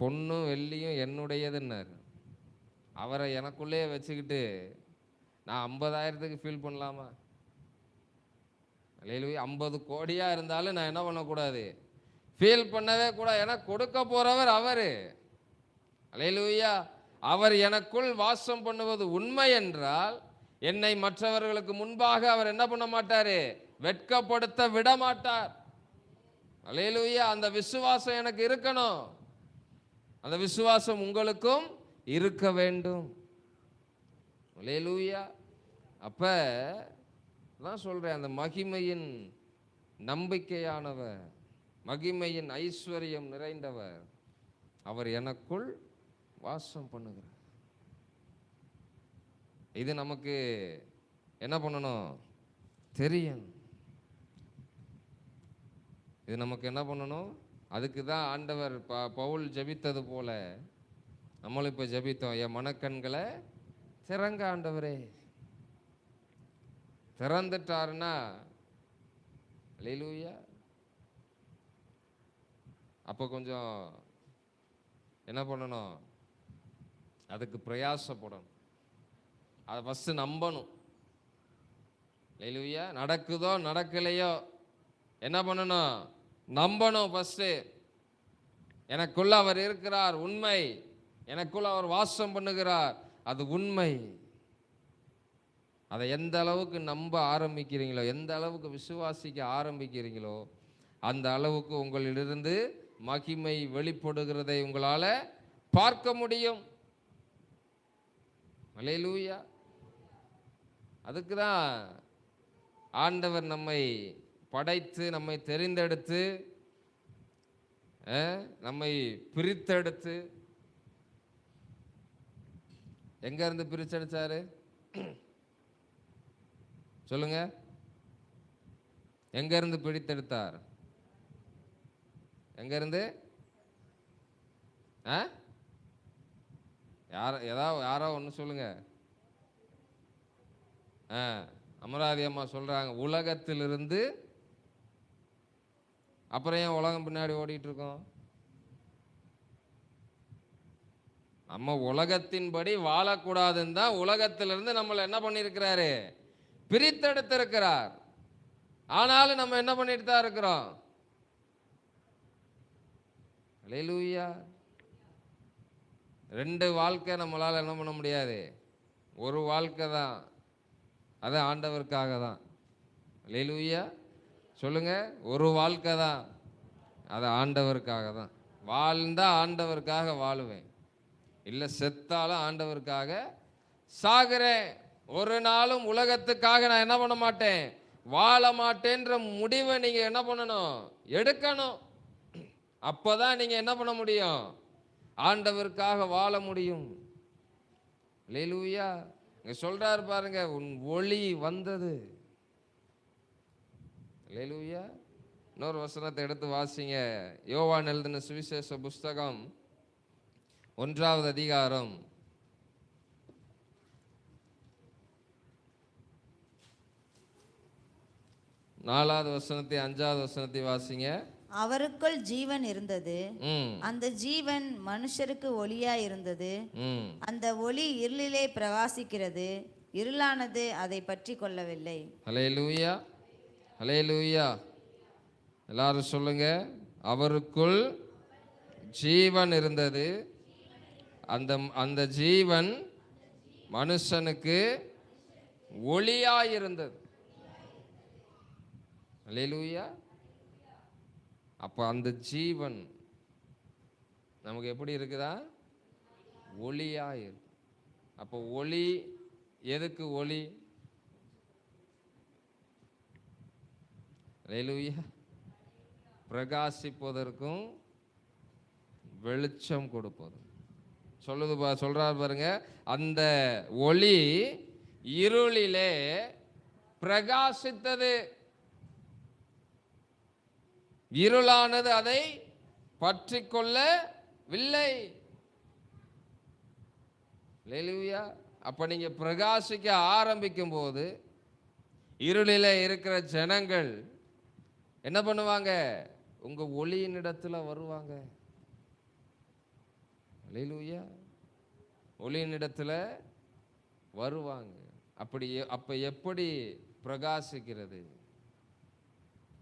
பொண்ணும் வெள்ளியும் என்னுடையதுன்னார். அவரை எனக்குள்ளே வச்சுக்கிட்டு நான் 50,000க்கு ஃபீல் பண்ணலாமா? அல்லேலூயா. 50 கோடியா இருந்தாலும் நான் என்ன பண்ணக்கூடாது, ஃபீல் பண்ணவே கூடாது. எனக்கு கொடுக்க போறவர் அவரு. அல்லேலூயா. அவர் எனக்குள் வாசம் பண்ணுவது உண்மை என்றால் என்னை மற்றவர்களுக்கு முன்பாக அவர் என்ன பண்ண மாட்டாரு, வெட்கப்படுத்த விட மாட்டார். அல்லேலூயா. அந்த விசுவாசம் எனக்கு இருக்கணும். அந்த விசுவாசம் உங்களுக்கும் இருக்க வேண்டும். அல்லேலூயா. அப்ப நான் சொல்றேன், அந்த மகிமையின் நம்பிக்கையானவர், மகிமையின் ஐஸ்வர்யம் நிறைந்தவர் அவர் எனக்குள் வாசம் பண்ணுகிறார். இது நமக்கு என்ன பண்ணணும், தெரியணும். இது நமக்கு என்ன பண்ணணும், அதுக்கு தான் ஆண்டவர் பவுல் ஜெபித்தது போல நம்மளும் இப்போ ஜெபித்தோம், என் மனக்கண்களை திறங்க ஆண்டவரே. திறந்துட்டாருன்னா அல்லேலூயா. அப்போ கொஞ்சம் என்ன பண்ணணும், அதுக்கு பிரயாசப்படணும், அதை ஃபஸ்ட்டு நம்பணும். அல்லேலூயா. நடக்குதோ நடக்கலையோ என்ன பண்ணணும், நம்பணும். ஃபஸ்ட்டு எனக்குள்ள அவர் இருக்கிறார், உண்மை. எனக்குள்ள அவர் வாசம் பண்ணுகிறார், அது உண்மை. அதை எந்த அளவுக்கு நம்ப ஆரம்பிக்கிறீங்களோ, எந்த அளவுக்கு விசுவாசிக்க ஆரம்பிக்கிறீங்களோ, அந்த அளவுக்கு உங்களிலிருந்து மகிமை வெளிப்படுகிறதை உங்களால் பார்க்க முடியும். அல்லேலூயா. அதுக்கு தான் ஆண்டவர் நம்மை படைத்து, நம்மை தெரிந்தெடுத்து, நம்மை பிரித்தெடுத்து, எங்க இருந்து பிரிச்செடுத்தாரு சொல்லுங்க? எங்க இருந்து பிரித்தெடுத்தார்? எங்க இருந்து? யாரோ ஒன்று சொல்லுங்க. அமராதி அம்மா சொல்றாங்க, உலகத்திலிருந்து. அப்புறம் ஏன் உலகம் பின்னாடி ஓடிட்டு இருக்கோம்? நம்ம உலகத்தின்படி வாழக்கூடாதுன்னு தான் உலகத்திலிருந்து நம்மளை என்ன பண்ணியிருக்கிறாரு, பிரித்தெடுத்திருக்கிறார். ஆனாலும் நம்ம என்ன பண்ணிட்டு தான் இருக்கிறோம். அல்லேலூயா. 2 வாழ்க்கை நம்மளால் என்ன பண்ண முடியாது, ஒரு வாழ்க்கை தான். அது ஆண்டவருக்காக தான். அல்லேலூயா. சொல்லுங்க, ஒரு வாழ்க்கை தான், அது ஆண்டவருக்காக தான். வாழ்ந்தா ஆண்டவருக்காக வாழுவேன், இல்லை செத்தாலும் ஆண்டவருக்காக சாகிறேன். ஒரு நாளும் உலகத்துக்காக நான் என்ன பண்ண மாட்டேன், வாழ மாட்டேன்ற முடிவை நீங்க என்ன பண்ணணும், எடுக்கணும். அப்பதான் நீங்க என்ன பண்ண முடியும், ஆண்டவருக்காக வாழ முடியும். அல்லேலூயா. இங்க சொல்றாரு பாருங்க, உன் ஒளி வந்தது. அல்லேலூயா. இன்னொரு வசனத்தை எடுத்து வாசிங்க. யோவான் எழுதின சுவிசேஷ புஸ்தகம் 1வது அதிகாரம் 4வது வசனத்தை 5வது வசனத்தை வாசிங்க. அவருக்குள் ஜீவன் இருந்தது, அந்த ஜீவன் மனுஷருக்கு ஒளியா இருந்தது. அந்த ஒளி இருளிலே பிரகாசிக்கிறது, இருளானது அதை பற்றி கொள்ளவில்லை. அல்லேலூயா. அல்லேலூயா. எல்லாரும் சொல்லுங்க, அவருக்குள் ஜீவன் இருந்தது, அந்த ஜீவன் மனுஷனுக்கு ஒளியாயிருந்தது. அல்லேலூயா. அப்போ அந்த ஜீவன் நமக்கு எப்படி இருக்குதா, ஒளியாயிருக்கு. அப்போ ஒளி எதுக்கு ஒளி? அல்லேலூயா. பிரகாசிப்பதற்கும் வெளிச்சம் கொடுப்பதும். சொல்றாரு பாருங்க, அந்த ஒளி இருளிலே பிரகாசித்தது, இருளானது அதை பற்றி கொள்ளவில்லை. அல்லேலூயா. அப்ப நீங்க பிரகாசிக்க ஆரம்பிக்கும் போது இருளிலே இருக்கிற ஜனங்கள் என்ன பண்ணுவாங்க, உங்க ஒளியின் இடத்துல வருவாங்க. அல்லேலூயா. ஒளியின் இடத்துல வருவாங்க. அப்ப எப்படி பிரகாசிக்கிறது?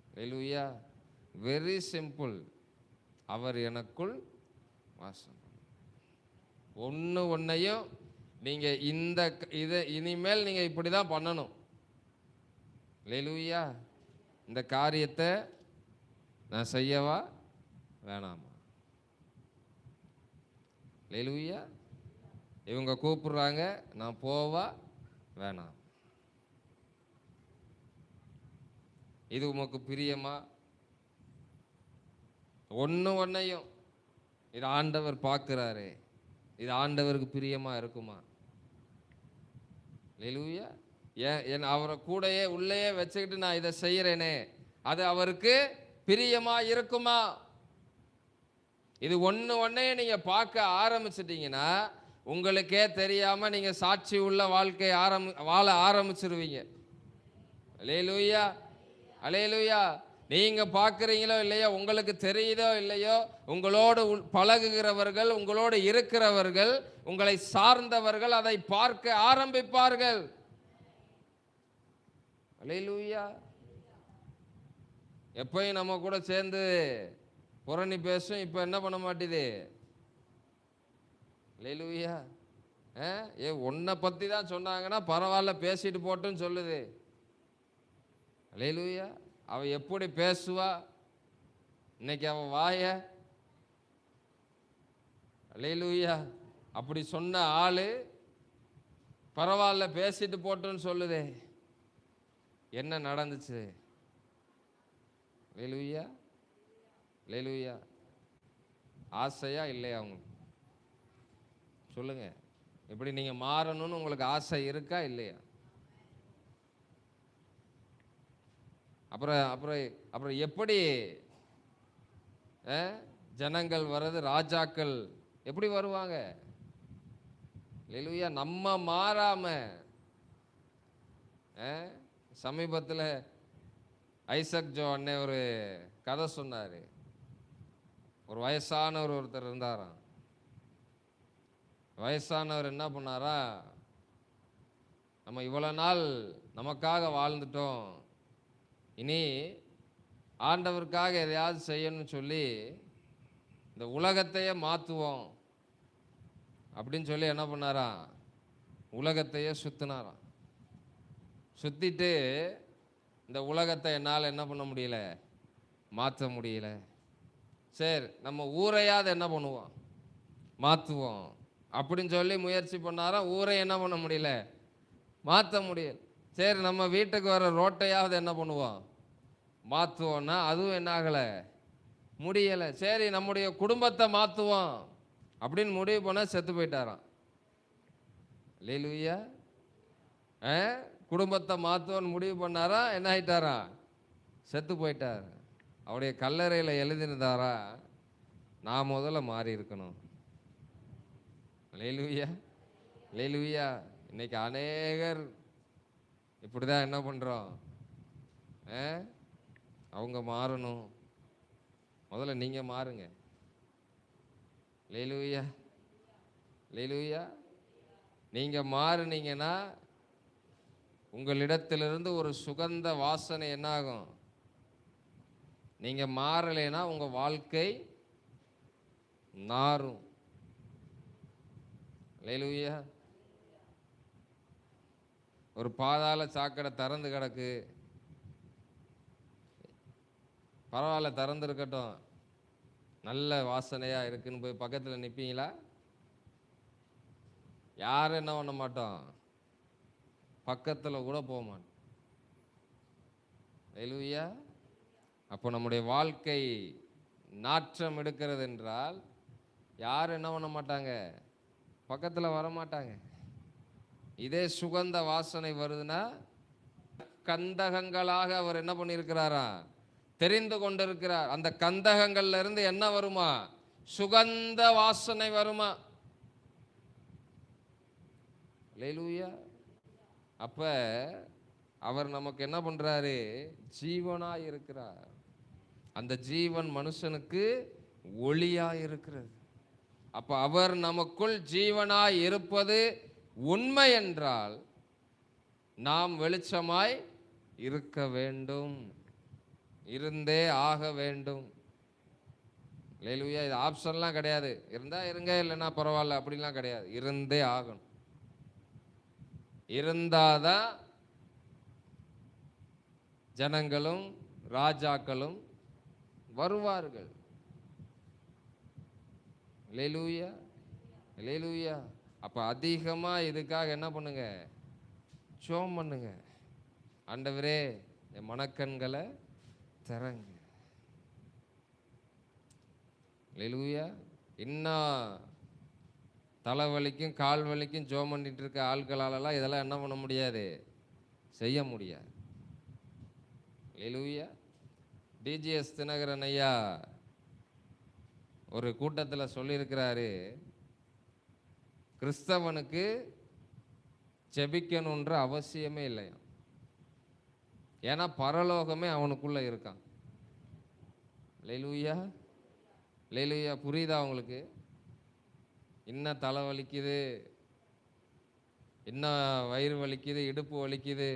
அல்லேலூயா. Very simple. அவர் எனக்குள் வாசம். ஒன்னையும் நீங்க இதை இனிமேல் நீங்க இப்படிதான் பண்ணணும். அல்லேலூயா. இந்த காரியத்தை நான் செய்யவா வேணாமா? அல்லேலூயா. இவங்க கூப்பிடுறாங்க, நான் போவா வேணாம்? இது உமக்கு பிரியமா? ஒன்னையும் இது ஆண்டவர் பார்க்கிறாரு, இது ஆண்டவருக்கு பிரியமா இருக்குமா? அல்லேலூயா. ஏன் அவரை கூடயே உள்ளேயே வச்சுக்கிட்டு நான் இதை செய்யறேனே, அது அவருக்கு பிரியமா இருக்குமா? இது ஒன்னையே நீங்க பார்க்க ஆரம்பிச்சிட்டீங்கன்னா உங்களுக்கே தெரியாம நீங்க சாட்சி உள்ள வாழ்க்கை வாழ ஆரம்பிச்சிருவீங்க. அல்லேலூயா. அல்லேலூயா. நீங்க பார்க்குறீங்களோ இல்லையோ, உங்களுக்கு தெரியுதோ இல்லையோ, உங்களோடு பழகுகிறவர்கள், உங்களோடு இருக்கிறவர்கள், உங்களை சார்ந்தவர்கள் அதை பார்க்க ஆரம்பிப்பார்கள். அல்லேலூயா. எப்பயும் நம்ம கூட சேர்ந்து புரணி பேசும், இப்போ என்ன பண்ண மாட்டேது. அல்லேலூயா. உன்னை பற்றி தான் சொன்னாங்கன்னா பரவாயில்ல, பேசிட்டு போட்டுன்னு சொல்லுது. அல்லேலூயா. அவ எப்படி பேசுவா இன்னைக்கு அவ வாய. அல்லேலூயா. அப்படி சொன்ன ஆளு பரவாயில்ல பேசிட்டு போட்டுன்னு சொல்லுதே. என்ன நடந்துச்சு? அல்லேலூயா. அல்லேலூயா. ஆசையா இல்லையா உங்களுக்கு? சொல்லுங்க. எப்படி நீங்க மாறணும்னு உங்களுக்கு ஆசை இருக்கா இல்லையா? அப்புறம் அப்புறம் அப்புறம் எப்படி ஜனங்கள் வர்றது, ராஜாக்கள் எப்படி வருவாங்க? அல்லேலூயா. நம்ம மாறாம சமீபத்தில் ஐசக் ஜோ அண்ணே ஒரு கதை சொன்னார். ஒரு வயசானவர் ஒருத்தர் இருந்தாராம். வயசானவர் என்ன பண்ணாரா, நம்ம இவ்வளோ நாள் நமக்காக வாழ்ந்துட்டோம், இனி ஆண்டவருக்காக எதையாவது செய்யணும்னு சொல்லி இந்த உலகத்தையே மாற்றுவோம் அப்படின்னு சொல்லி என்ன பண்ணாராம், உலகத்தையே சுற்றினாராம். சுற்றிட்டு இந்த உலகத்தை என்னால் என்ன பண்ண முடியல, மாற்ற முடியல. சரி, நம்ம ஊரையாவது என்ன பண்ணுவோம், மாற்றுவோம் அப்படின்னு சொல்லி முயற்சி பண்ணாராம். ஊரை என்ன பண்ண முடியல, மாற்ற முடியல. சரி, நம்ம வீட்டுக்கு வர ரோட்டையாவது என்ன பண்ணுவோம், மாற்றுவோன்னா அதுவும் என்ன ஆகலை, முடியலை. சரி, நம்முடைய குடும்பத்தை மாற்றுவோம் அப்படின்னு முடிவு பண்ணால் செத்து போயிட்டாராம். அல்லேலூயா. குடும்பத்தை மாற்றுவோன்னு முடிவு பண்ணாரா, என்ன ஆயிட்டாரா, செத்து போயிட்டார். அவருடைய கல்லறையில் எழுதியிருந்தாரா, நான் முதல்ல மாறி இருக்கணும். அல்லேலூயா. அல்லேலூயா. இன்னைக்கு அநேகர் இப்படிதான் என்ன பண்றோம், அவங்க மாறணும், முதல்ல நீங்க மாறுங்க. அல்லேலூயா. அல்லேலூயா. நீங்க மாறுனீங்கன்னா உங்களிடத்திலிருந்து ஒரு சுகந்த வாசனை என்ன ஆகும். நீங்க மாறலைன்னா உங்க வாழ்க்கை நாரும். அல்லேலூயா. ஒரு பாதாள சாக்கடை திறந்து கிடக்கு, பரவாயில்ல திறந்து இருக்கட்டும், நல்ல வாசனையா இருக்குன்னு போய் பக்கத்தில் நிற்பீங்களா? யாரும் என்ன பண்ண மாட்டோம், பக்கத்தில் கூட போக மாட்டோம். அல்லேலூயா. அப்போ நம்முடைய வாழ்க்கை நாற்றம் எடுக்கிறது என்றால் யாரும் என்ன பண்ண மாட்டாங்க, பக்கத்தில் வர மாட்டாங்க. இதே சுகந்த வாசனை வருதுன்னா கந்தகங்களாக அவர் என்ன பண்ணியிருக்கிறாரா, தெரிந்து கொண்டிருக்கிறார். அந்த கந்தகங்கள்ல இருந்து என்ன வருமா, சுகந்த வாசனை வருமா. அல்லேலூயா. அப்ப அவர் நமக்கு என்ன பண்றாரு, ஜீவனாய் இருக்கிறார். அந்த ஜீவன் மனுஷனுக்கு ஒளியாய் இருக்கிறது. அப்ப அவர் நமக்குள் ஜீவனாய் இருப்பது உண்மை என்றால் நாம் வெளிச்சமாய் இருக்க வேண்டும், இருந்தே ஆக வேண்டும். அல்லேலூயா. இது ஆப்ஷன்லாம் கிடையாது. இருந்தா இருங்க, இல்லைன்னா பரவாயில்ல அப்படிலாம் கிடையாது. இருந்தே ஆகணும். இருந்தாதான் ஜனங்களும் ராஜாக்களும் வருவார்கள். அல்லேலூயா. அல்லேலூயா. அப்ப அதிகமா இதுக்காக என்ன பண்ணுங்க, ஜெபம் பண்ணுங்க. ஆண்டவரே, என் மனக்கண்களை திறங்க. அல்லேலூயா. இன்னும் தலைவலிக்கும் கால் வலிக்கும் ஜெபம் பண்ணிட்டு இருக்க ஆட்களாலெல்லாம் இதெல்லாம் என்ன பண்ண முடியாது, செய்ய முடியாது. அல்லேலூயா. டிஜிஎஸ் தினகரன் ஐயா ஒரு கூட்டத்தில் சொல்லியிருக்கிறாரு, கிறிஸ்தவனுக்கு ஜெபிக்கணுன்ற அவசியமே இல்லையா. ஏன்னா பரலோகமே அவனுக்குள்ள இருக்கான். அல்லேலூயா, அல்லேலூயா. புரியுதா உங்களுக்கு? என்ன தலை வலிக்குது, என்ன வயிறு வலிக்குது, இடுப்பு வலிக்குது,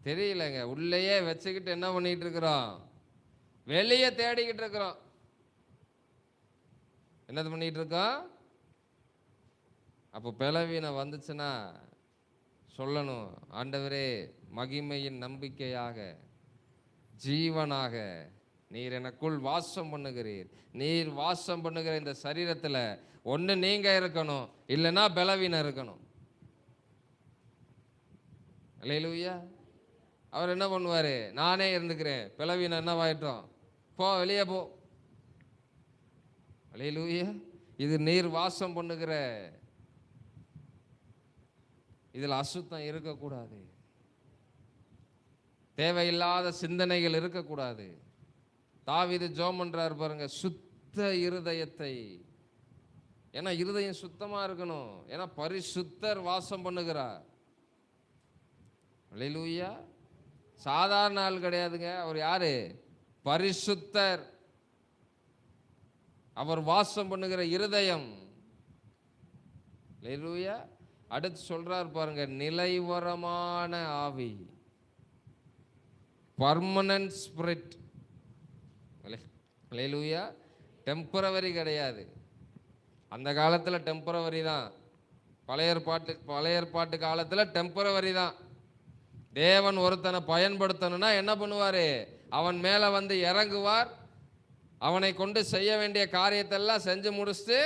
தெரியலங்க. உள்ளேயே வச்சுக்கிட்டு என்ன பண்ணிட்டு இருக்கிறோம்? வெளியே தேடிக்கிட்டு இருக்கிறோம். என்னது பண்ணிட்டு இருக்கோம்? அப்போ பலவீனம் வந்துச்சுன்னா சொல்லணும், ஆண்டவரே மகிமையின் நம்பிக்கையாக ஜீவனாக நீர் எனக்குள் வாசம் பண்ணுகிறீர். நீர் வாசம் பண்ணுகிற இந்த சரீரத்தில் ஒன்று நீங்க இருக்கணும், இல்லைன்னா பலவீனம் இருக்கணும். அல்லேலூயா. அவர் என்ன பண்ணுவார்? நானே இருந்துக்கிறேன், பலவீனம் என்னவாயிட்டோம், போ வெளியே போ. அல்லேலூயா. இது நீர் வாசம் பண்ணுகிற, இதில் அசுத்தம் இருக்கக்கூடாது, தேவையில்லாத சிந்தனைகள் இருக்கக்கூடாது. தாவீது ஜெபம் பண்றாரு பாருங்க, சுத்த இருதயத்தை. ஏன்னா இருதயம் சுத்தமா இருக்கணும், ஏன்னா பரிசுத்தர் வாசம் பண்ணுகிறார். அல்லேலூயா. சாதாரண ஆள் கிடையாதுங்க, அவர் யாரு? பரிசுத்தர். அவர் வாசம் பண்ணுகிற இருதயம். அல்லேலூயா. அடுத்து சொல்றார் பாருங்க, நிலைவரமான ஆவி, பர்மனன்ட் ஸ்பிரிட். அல்லேலூயா. டெம்பரவரி கிடையாது. அந்த காலத்தில் டெம்பரவரி தான், பழைய ஏற்பாட்டு காலத்தில் டெம்பரவரி தான். தேவன் ஒருத்தனை பயன்படுத்தணும்னா என்ன பண்ணுவார்? அவன் மேலே வந்து இறங்குவார், அவனை கொண்டு செய்ய வேண்டிய காரியத்தெல்லாம் செஞ்சு முடிச்சுட்டு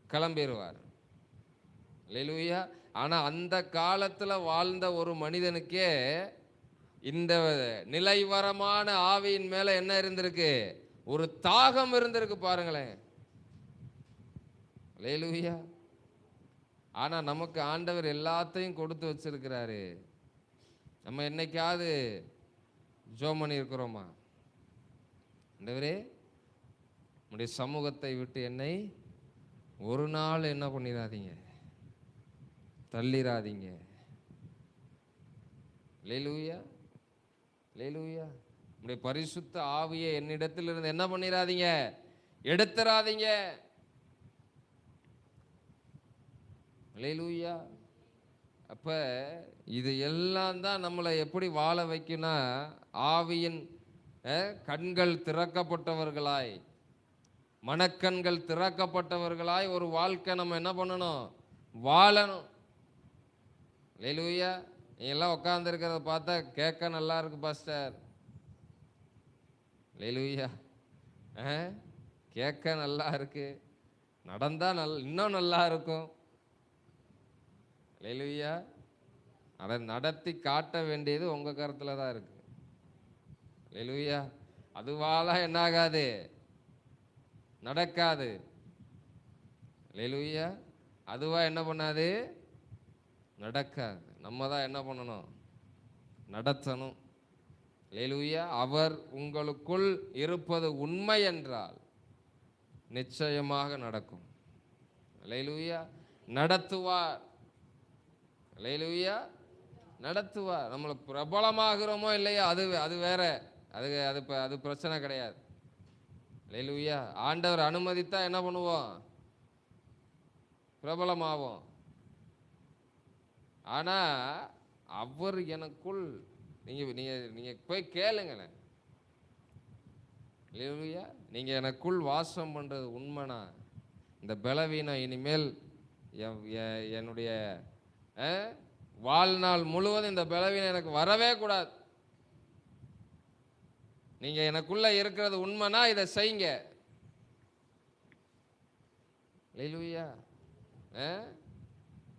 கிளம்பிடுவார். அல்லேலூயா. ஆனால் அந்த காலத்தில் வாழ்ந்த ஒரு மனிதனுக்கே இந்த நிலைவரமான ஆவியின் மேலே என்ன இருந்திருக்கு? ஒரு தாகம் இருந்திருக்கு பாருங்களேன். அல்லேலூயா. ஆனால் நமக்கு ஆண்டவர் எல்லாத்தையும் கொடுத்து வச்சிருக்கிறாரு. நம்ம என்னைக்காவது ஜெபம் பண்ணியிருக்கிறோமா? ஆண்டவரே உம்முடைய சமூகத்தை விட்டு என்னை ஒரு நாள் என்ன பண்ணிடாதீங்க, தள்ளிராதீங்க. அல்லேலூயா, அல்லேலூயா. உம்முடைய பரிசுத்த ஆவியை என்னிடத்தில் இருந்து என்ன பண்ணிடாதீங்க, எடுத்துறாதீங்க. அல்லேலூயா. அப்ப இது எல்லாம் தான் நம்மளை எப்படி வாழ வைக்கும்னா, ஆவியின் கண்கள் திறக்கப்பட்டவர்களாய், மனக்கண்கள் திறக்கப்பட்டவர்களாய் ஒரு வாழ்க்கை நம்ம என்ன பண்ணணும்? வாழணும். அல்லேலூயா. நீங்க எல்லாம் உட்கார்ந்துருக்கிறத பார்த்தா கேட்க நல்லா இருக்கு பாஸ்டர். அல்லேலூயா. கேட்க நல்லா இருக்கு, நடந்தா இன்னும் நல்லா இருக்கும். அல்லேலூயா. அதை நடத்தி காட்ட வேண்டியது உங்க கருத்துல தான் இருக்கு. அல்லேலூயா. அதுவால என்ன ஆகாது, நடக்காது. அல்லேலூயா. அதுவா என்ன பண்ணாது, நடக்காது. நம்ம தான் என்ன பண்ணணும்? நடத்தணும். அல்லேலூயா. அவர் உங்களுக்குள் இருப்பது உண்மை என்றால் நிச்சயமாக நடக்கும். அல்லேலூயா. நடத்துவார். அல்லேலூயா. நடத்துவார். நம்மளை பிரபலமாகிறோமோ இல்லையா, அது வேற, அது பிரச்சனை கிடையாது. அல்லேலூயா. ஆண்டவர் அனுமதித்தா என்ன பண்ணுவோம்? பிரபலமாவோம். ஆனா அவர் எனக்குள், நீங்க போய் கேளுங்களேன். அல்லேலூயா. நீங்க எனக்குள் வாசம் பண்றது உண்மைனா, இந்த பலவீனம் இனிமேல் என்னுடைய வாழ்நாள் முழுவதும் இந்த பலவீனம் எனக்கு வரவே கூடாது. நீங்க எனக்குள்ள இருக்கிறது உண்மைனா இதை செய்யுங்க. அல்லேலூயா.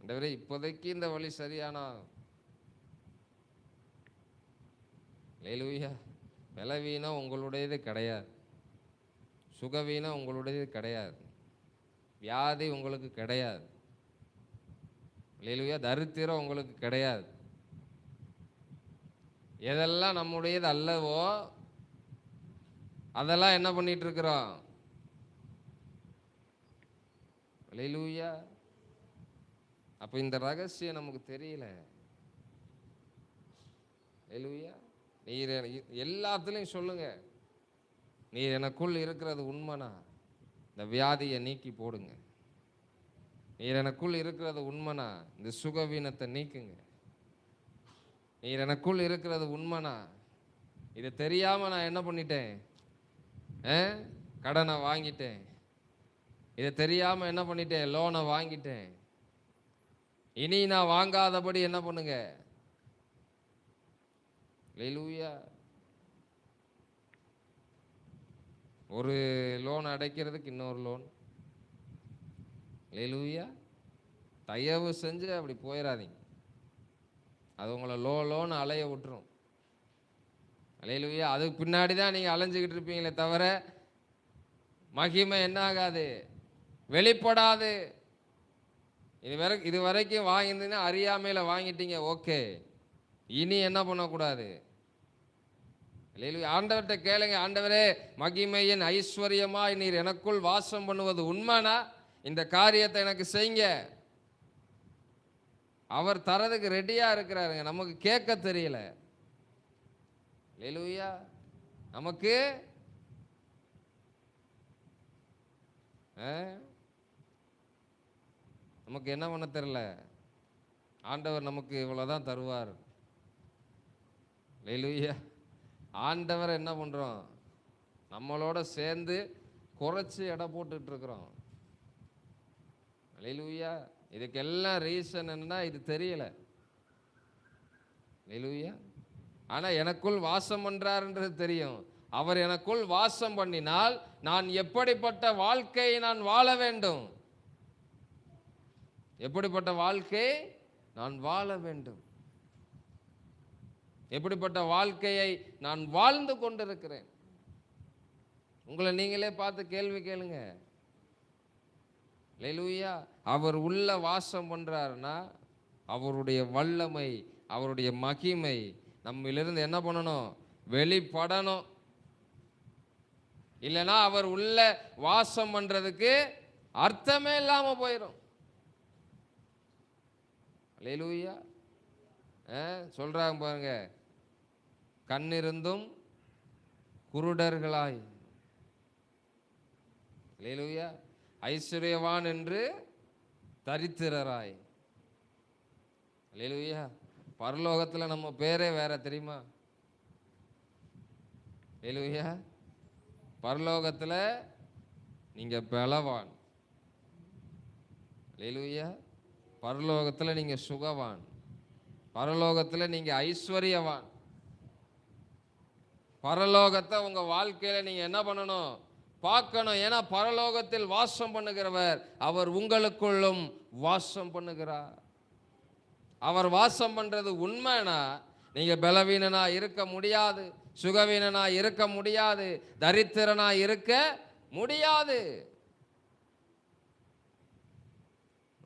ஆண்டவரே இப்போதைக்கு இந்த வழி சரியானா. அல்லேலூயா. பலவீனம் உங்களுடையது கிடையாது, சுகவீனம் உங்களுடையது கிடையாது, வியாதி உங்களுக்கு கிடையாது. அல்லேலூயா. தரித்திரம் உங்களுக்கு கிடையாது. எதெல்லாம் நம்முடையது அல்லவோ அதெல்லாம் என்ன பண்ணிட்டு இருக்கிறோம்? அல்லேலூயா. அப்ப இந்த ரகசியம் நமக்கு தெரியல. அல்லேலூயா. நீர் எல்லாத்துலேயும் சொல்லுங்க, நீர் எனக்குள் இருக்கிறது உண்மைனா இந்த வியாதியை நீக்கி போடுங்க. நீர் எனக்குள் இருக்கிறது உண்மைனா இந்த சுகவீனத்தை நீக்குங்க. நீர் எனக்குள் இருக்கிறது உண்மைனா இது தெரியாம நான் என்ன பண்ணிட்டேன், கடனை வாங்கிட்டேன், இதை தெரியாம என்ன பண்ணிட்டேன், லோனை வாங்கிட்டேன், இனி நான் வாங்காதபடி என்ன பண்ணுங்க. அல்லேலூயா. ஒரு லோன் அடைக்கிறதுக்கு இன்னொரு லோன். அல்லேலூயா. தயவு செஞ்சு அப்படி போயிடாதீங்க, அது உங்களை லோன் அலைய விட்டுரும். அல்லேலூயா. அதுக்கு பின்னாடி தான் நீங்கள் அலைஞ்சிக்கிட்டு இருப்பீங்களே தவிர மகிமை என்ன ஆகாது, வெளிப்படாது. இது வரைக்கும் வாங்கியிருந்தீங்கன்னா அறியாமையில் வாங்கிட்டீங்க, ஓகே. இனி என்ன பண்ணக்கூடாது, ஆண்டவர்கிட்ட கேளுங்க, ஆண்டவரே மகிமையின் ஐஸ்வர்யமாய் நீர் எனக்குள் வாசம் பண்ணுவது உண்மைனா இந்த காரியத்தை எனக்கு செய்யுங்க. அவர் தரதுக்கு ரெடியா இருக்கிறாருங்க, நமக்கு கேட்க தெரியல. அல்லேலூயா. நமக்கு நமக்கு என்ன பண்ண தெரியல. ஆண்டவர் நமக்கு இவ்வளவுதான் தருவார். அல்லேலூயா. ஆண்டவர் என்ன பண்றோம், நம்மளோட சேர்ந்து குறைச்சி எடை போட்டுட்டு இருக்கிறோம். அல்லேலூயா. இதுக்கெல்லாம் ரீசன் என்ன, இது தெரியல. அல்லேலூயா. ஆனா எனக்குள் வாசம் பண்றாருன்றது தெரியும். அவர் எனக்குள் வாசம் பண்ணினால் நான் எப்படிப்பட்ட வாழ்க்கையை நான் வாழ வேண்டும், எப்படிப்பட்ட வாழ்க்கை நான் வாழ வேண்டும், எப்படிப்பட்ட வாழ்க்கையை நான் வாழ்ந்து கொண்டிருக்கிறேன். உங்களை நீங்களே பார்த்து கேள்வி கேளுங்க. அல்லேலூயா. அவர் உள்ள வாசம் பண்றாருன்னா அவருடைய வல்லமை, அவருடைய மகிமை நம்மிலிருந்து என்ன பண்ணணும், வெளிப்படணும். இல்லைன்னா அவர் உள்ள வாசம் பண்றதுக்கு அர்த்தமே இல்லாம போயிடும். அல்லேலூயா. சொல்றாங்க பாருங்க, கண்ணிருந்தும் குருடர்களாய். அல்லேலூயா. ஐஸ்வர்யவான் என்று தரித்திரராய். அல்லேலூயா. பரலோகத்துல நம்ம பேரே வேற தெரியுமா? அல்லேலூயா. பரலோகத்துல நீங்க பலவான். அல்லேலூயா. பரலோகத்துல நீங்க சுகவான். பரலோகத்துல நீங்க ஐஸ்வர்யவான். பரலோகத்தை உங்க வாழ்க்கையில நீங்க என்ன பண்ணணும், பார்க்கணும். ஏன்னா பரலோகத்தில் வாசம் பண்ணுகிறவர் அவர் உங்களுக்குள்ளும் வாசம் பண்ணுகிறார். அவர் வாசம் பண்றது உண்மைனா நீங்க பலவீனனா இருக்க முடியாது, சுகவீனனா இருக்க முடியாது, தரித்திரனா இருக்க முடியாது.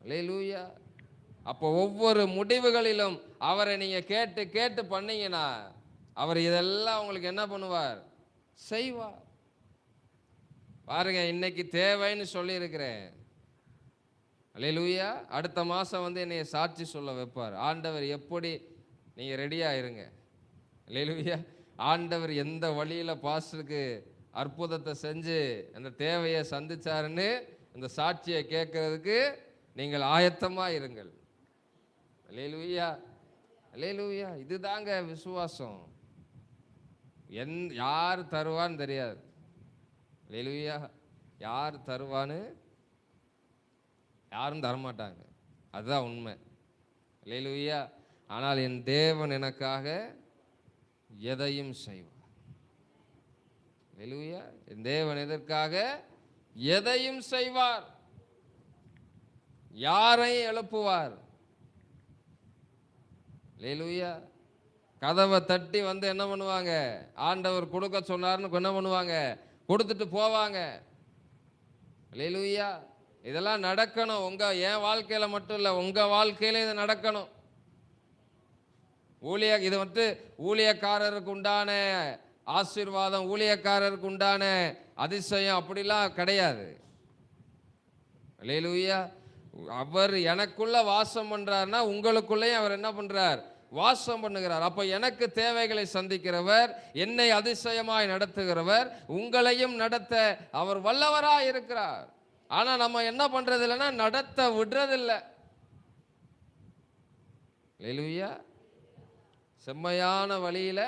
அல்லேலூயா. அப்போ ஒவ்வொரு முடிவுகளிலும் அவரை நீங்க கேட்டு கேட்டு பண்ணீங்கன்னா அவர் இதெல்லாம் உங்களுக்கு என்ன பண்ணுவார், செய்வார். பாருங்க, இன்னைக்கு தேவைன்னு சொல்லி இருக்கிறேன். அல்லேலூயா. அடுத்த மாசம் என்னைய சாட்சி சொல்ல வைப்பார். ஆண்டவர் எப்படி, நீங்க ரெடியா இருங்க. அல்லேலூயா. ஆண்டவர் எந்த வழியில பாஸ்டருக்கு அற்புதத்தை செஞ்சு அந்த தேவையை சந்திச்சாருன்னு இந்த சாட்சியை கேட்கறதுக்கு நீங்கள் ஆயத்தமா இருங்கள். அல்லேலூயா. அல்லேலூயா. இதுதாங்க விசுவாசம். யார் தருவான்னு தெரியாது. அல்லேலூயா. யார் தருவான்னு யாரும் தரமாட்டாங்க, அதுதான் உண்மை. அல்லேலூயா. ஆனால் என் தேவன் எனக்காக எதையும் செய்வார். அல்லேலூயா. என் தேவன் எதற்காக எதையும் செய்வார், யாரையும் எழுப்புவார். அல்லேலூயா. கதவை தட்டி என்ன பண்ணுவாங்க, ஆண்டவர் கொடுக்க சொன்னார்னு என்ன பண்ணுவாங்க, கொடுத்துட்டு போவாங்க. அல்லேலூயா. இதெல்லாம் நடக்கணும். என் வாழ்க்கையில மட்டும் இல்லை, உங்க வாழ்க்கையில இது நடக்கணும். இது ஊழியக்காரருக்கு உண்டான ஆசீர்வாதம், ஊழியக்காரருக்கு உண்டான அதிசயம் அப்படிலாம் கிடையாது. அல்லேலூயா. அவர் எனக்குள்ள வாசம் பண்றாருன்னா உங்களுக்குள்ளேயும் அவர் என்ன பண்றார், வாசம் பண்ணுகிறார். அப்ப எனக்கு தேவைகளை சந்திக்கிறவர், என்னை அதிசயமாய் நடத்துகிறவர், உங்களையும் நடத்த அவர் வல்லவராய் இருக்கிறார். ஆனா நம்ம என்ன பண்றது இல்லைன்னா நடத்த விடுறதில்லை. அல்லேலூயா. செம்மையான வழியில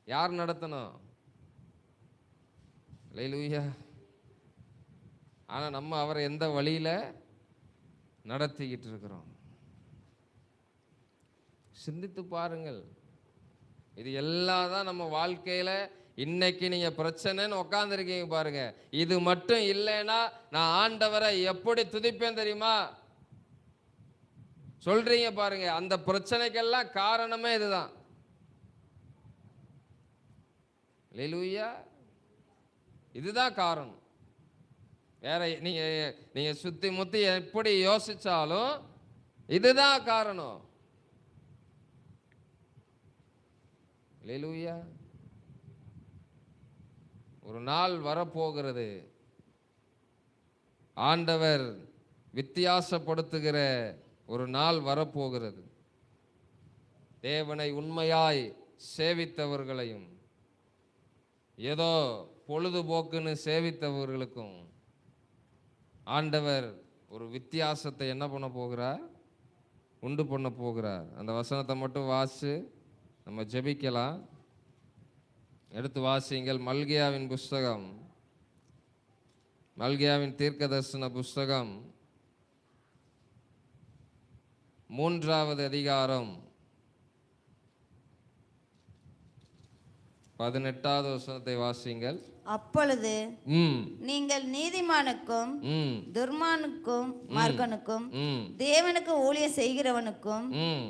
யார் நடத்தணும்? அல்லேலூயா. ஆனா நம்ம அவரை எந்த வழியில நடத்திக்கிட்டு இருக்கிறோம்? சிந்தித்து பாருங்கள். இது எல்லாம் தான் நம்ம வாழ்க்கையில இன்னைக்கு நீங்க பிரச்சனைன்னு உட்காந்துருக்கீங்க பாருங்க. இது மட்டும் இல்லைன்னா நான் ஆண்டவரை எப்படி துதிப்பேன் தெரியுமா சொல்றீங்க பாருங்க. அந்த பிரச்சனைக்கெல்லாம் காரணமே இதுதான். அல்லேலூயா. இதுதான் காரணம். வேற நீங்க சுத்தி முத்தி எப்படி யோசிச்சாலும் இதுதான் காரணம். அல்லேலூயா. ஒரு நாள் வரப்போகிறது, ஆண்டவர் வித்தியாசப்படுத்துகிற ஒரு நாள் வரப்போகிறது. தேவனை உண்மையாய் சேவித்தவர்களையும் ஏதோ பொழுதுபோக்குன்னு சேவித்தவர்களுக்கும் ஆண்டவர் ஒரு வித்தியாசத்தை என்ன பண்ண போகிறார்? உண்டு பண்ண போகிறார். அந்த வசனத்தை மட்டும் வாசி நம்ம ஜெபிக்கலாம். எடுத்து வாசிங்கள். மல்கியாவின் புஸ்தகம், மல்கியாவின் தீர்க்கதரிசன புஸ்தகம் 3வது அதிகாரம் 18வது வசனத்தை வாசிங்கள். அப்பொழுது நீங்கள் நீதிமானுக்கும் துர்மானுக்கும் மார்க்கனுக்கும் தேவனுக்கு ஊழியம் செய்கிறவனுக்கும்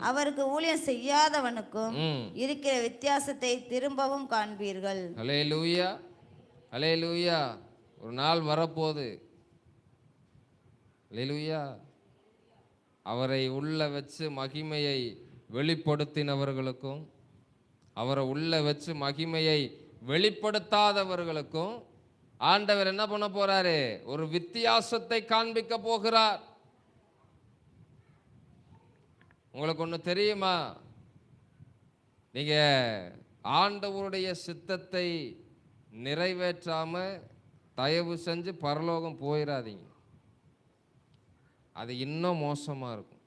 அவருக்கு ஊழியம் செய்யாதவனுக்கும் இருக்கிற வித்தியாசத்தை திரும்பவும் காண்பீர்கள். அல்லேலூயா. அல்லேலூயா. ஒரு நாள் வரப்போகுது. அல்லேலூயா. அவரை உள்ள வச்சு மகிமையை வெளிப்படுத்தினவர்களுக்கும் அவரை உள்ள வச்சு மகிமையை வெளிப்படுத்தாதவர்களுக்கும் ஆண்டவர் என்ன பண்ண போறாரு? ஒரு வித்தியாசத்தை காண்பிக்க போகிறார். உங்களுக்கு ஒண்ணு தெரியுமா? நீங்க ஆண்டவருடைய சித்தத்தை நிறைவேற்றாம தயவு செஞ்சு பரலோகம் போயிடாதீங்க. அது இன்னும் மோசமா இருக்கும்.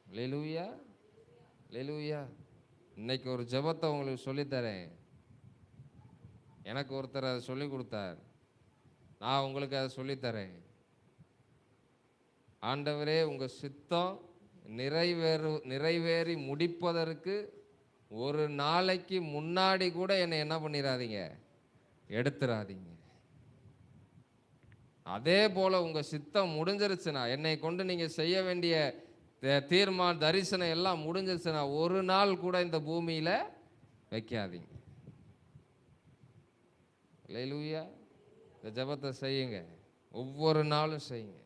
அல்லேலூயா. அல்லேலூயா. இன்னைக்கு ஒரு ஜெபத்தை உங்களுக்கு சொல்லித்தரேன். எனக்கு ஒருத்தர் அதை சொல்லி கொடுத்தார், நான் உங்களுக்கு அதை சொல்லித்தரேன். ஆண்டவரே, உங்க சித்தம் நிறைவேறி முடிப்பதற்கு ஒரு நாளைக்கு முன்னாடி கூட என்னை என்ன பண்ணிடாதீங்க, எடுத்துடாதீங்க. அதே போல உங்க சித்தம் முடிஞ்சிருச்சுன்னா, என்னை கொண்டு நீங்க செய்ய வேண்டிய தீர்மானம் தரிசனம் எல்லாம் முடிஞ்சிருச்சுன்னா ஒரு நாள் கூட இந்த பூமியில வைக்காதீங்க. அல்லேலூயா. இந்த ஜெபத்தை செய்யுங்க, ஒவ்வொரு நாளும் செய்யுங்க.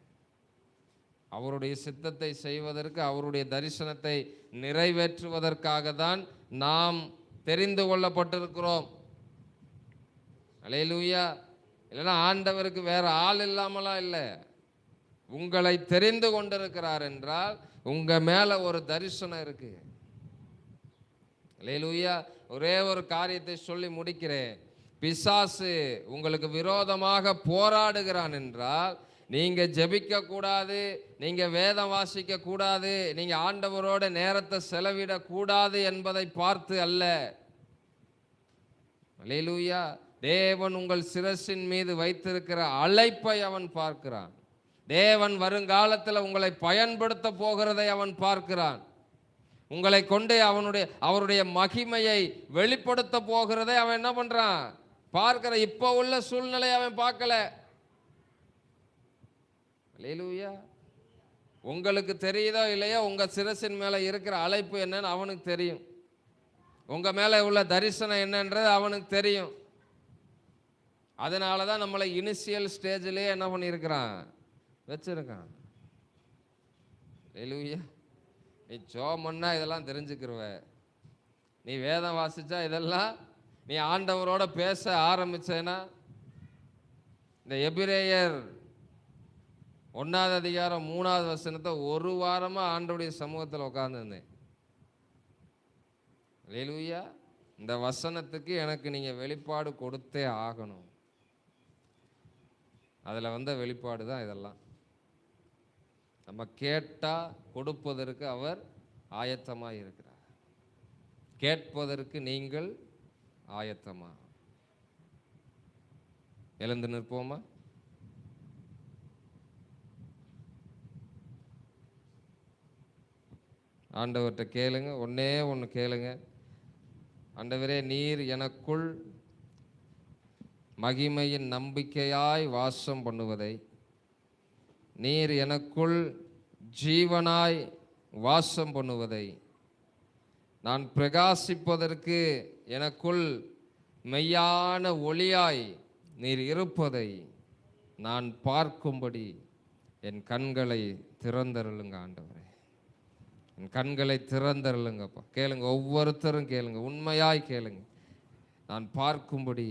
அவருடைய சித்தத்தை செய்வதற்கு, அவருடைய தரிசனத்தை நிறைவேற்றுவதற்காக தான் நாம் தெரிந்து கொள்ளப்பட்டிருக்கிறோம். அல்லேலூயா. இல்லைன்னா ஆண்டவருக்கு வேற ஆள் இல்லாமலாம் இல்லை. உங்களை தெரிந்து கொண்டிருக்கிறார் என்றால் உங்க மேல ஒரு தரிசனம் இருக்கு. அல்லேலூயா. ஒரே ஒரு காரியத்தை சொல்லி முடிக்கிறேன். பிசாசு உங்களுக்கு விரோதமாக போராடுகிறான் என்றால் நீங்க ஜெபிக்க கூடாது, நீங்க வேதம் வாசிக்க கூடாது, நீங்க ஆண்டவரோட நேரத்தை செலவிட கூடாது என்பதை பார்த்து அல்ல. அல்லேலூயா. தேவன் உங்கள் சிரசின் மீது வைத்திருக்கிற அழைப்பை அவன் பார்க்கிறான். தேவன் வருங்காலத்தில் உங்களை பயன்படுத்த போகிறதை அவன் பார்க்கிறான். உங்களை கொண்டு அவருடைய மகிமையை வெளிப்படுத்த போகிறதை அவன் என்ன பண்றான்? பார்க்கிற. இப்ப உள்ள சூழ்நிலை அவன் பார்க்கல. அல்லேலூயா. உங்களுக்கு தெரியுதோ இல்லையோ, உங்க சிரசின் மேல இருக்கிற அழைப்பு என்னன்னு அவனுக்கு தெரியும். உங்க மேல உள்ள தரிசனம் என்னன்றது அவனுக்கு தெரியும். அதனால தான் நம்மளை இனிஷியல் ஸ்டேஜ்லேயே என்ன பண்ணியிருக்கிறான், வச்சிருக்கான். அல்லேலூயா. நீ ஜெபம் பண்ணா இதெல்லாம் தெரிஞ்சுக்கிருவ, நீ வேதம் வாசிச்சா இதெல்லாம், நீ ஆண்டவரோட பேச ஆரம்பிச்சேன்னா, இந்த எபிரேயர் 1வது அதிகாரம் 3வது வசனத்தை ஒரு வாரமா ஆண்டவருடைய சமூகத்தில் உட்கார்ந்துருந்தேன். அல்லேலூயா. இந்த வசனத்துக்கு எனக்கு நீங்க வெளிப்பாடு கொடுத்தே ஆகணும். அதுல வந்த வெளிப்பாடு தான் இதெல்லாம். நம்ம கேட்டா கொடுப்பதற்கு அவர் ஆயத்தமாக இருக்கிறார். கேட்பதற்கு நீங்கள் ஆயத்தமா? எழுந்து நிற்போமா? ஆண்டவர்கிட்ட கேளுங்க. ஒன்னே ஒன்று கேளுங்க. ஆண்டவரே, நீர் எனக்குள் மகிமையின் நம்பிக்கையாய் வாசம் பண்ணுவதை, நீர் எனக்குள் ஜீவனாய் வாசம் பண்ணுவதை, நான் பிரகாசிப்பதற்கு எனக்குள் மெய்யான ஒளியாய் நீர் இருப்பதை நான் பார்க்கும்படி என் கண்களை திறந்தருளுங்க ஆண்டவரே. என் கண்களை திறந்தருளுங்கப்பா. கேளுங்க, ஒவ்வொருத்தரும் கேளுங்க, உண்மையாய் கேளுங்க. நான் பார்க்கும்படி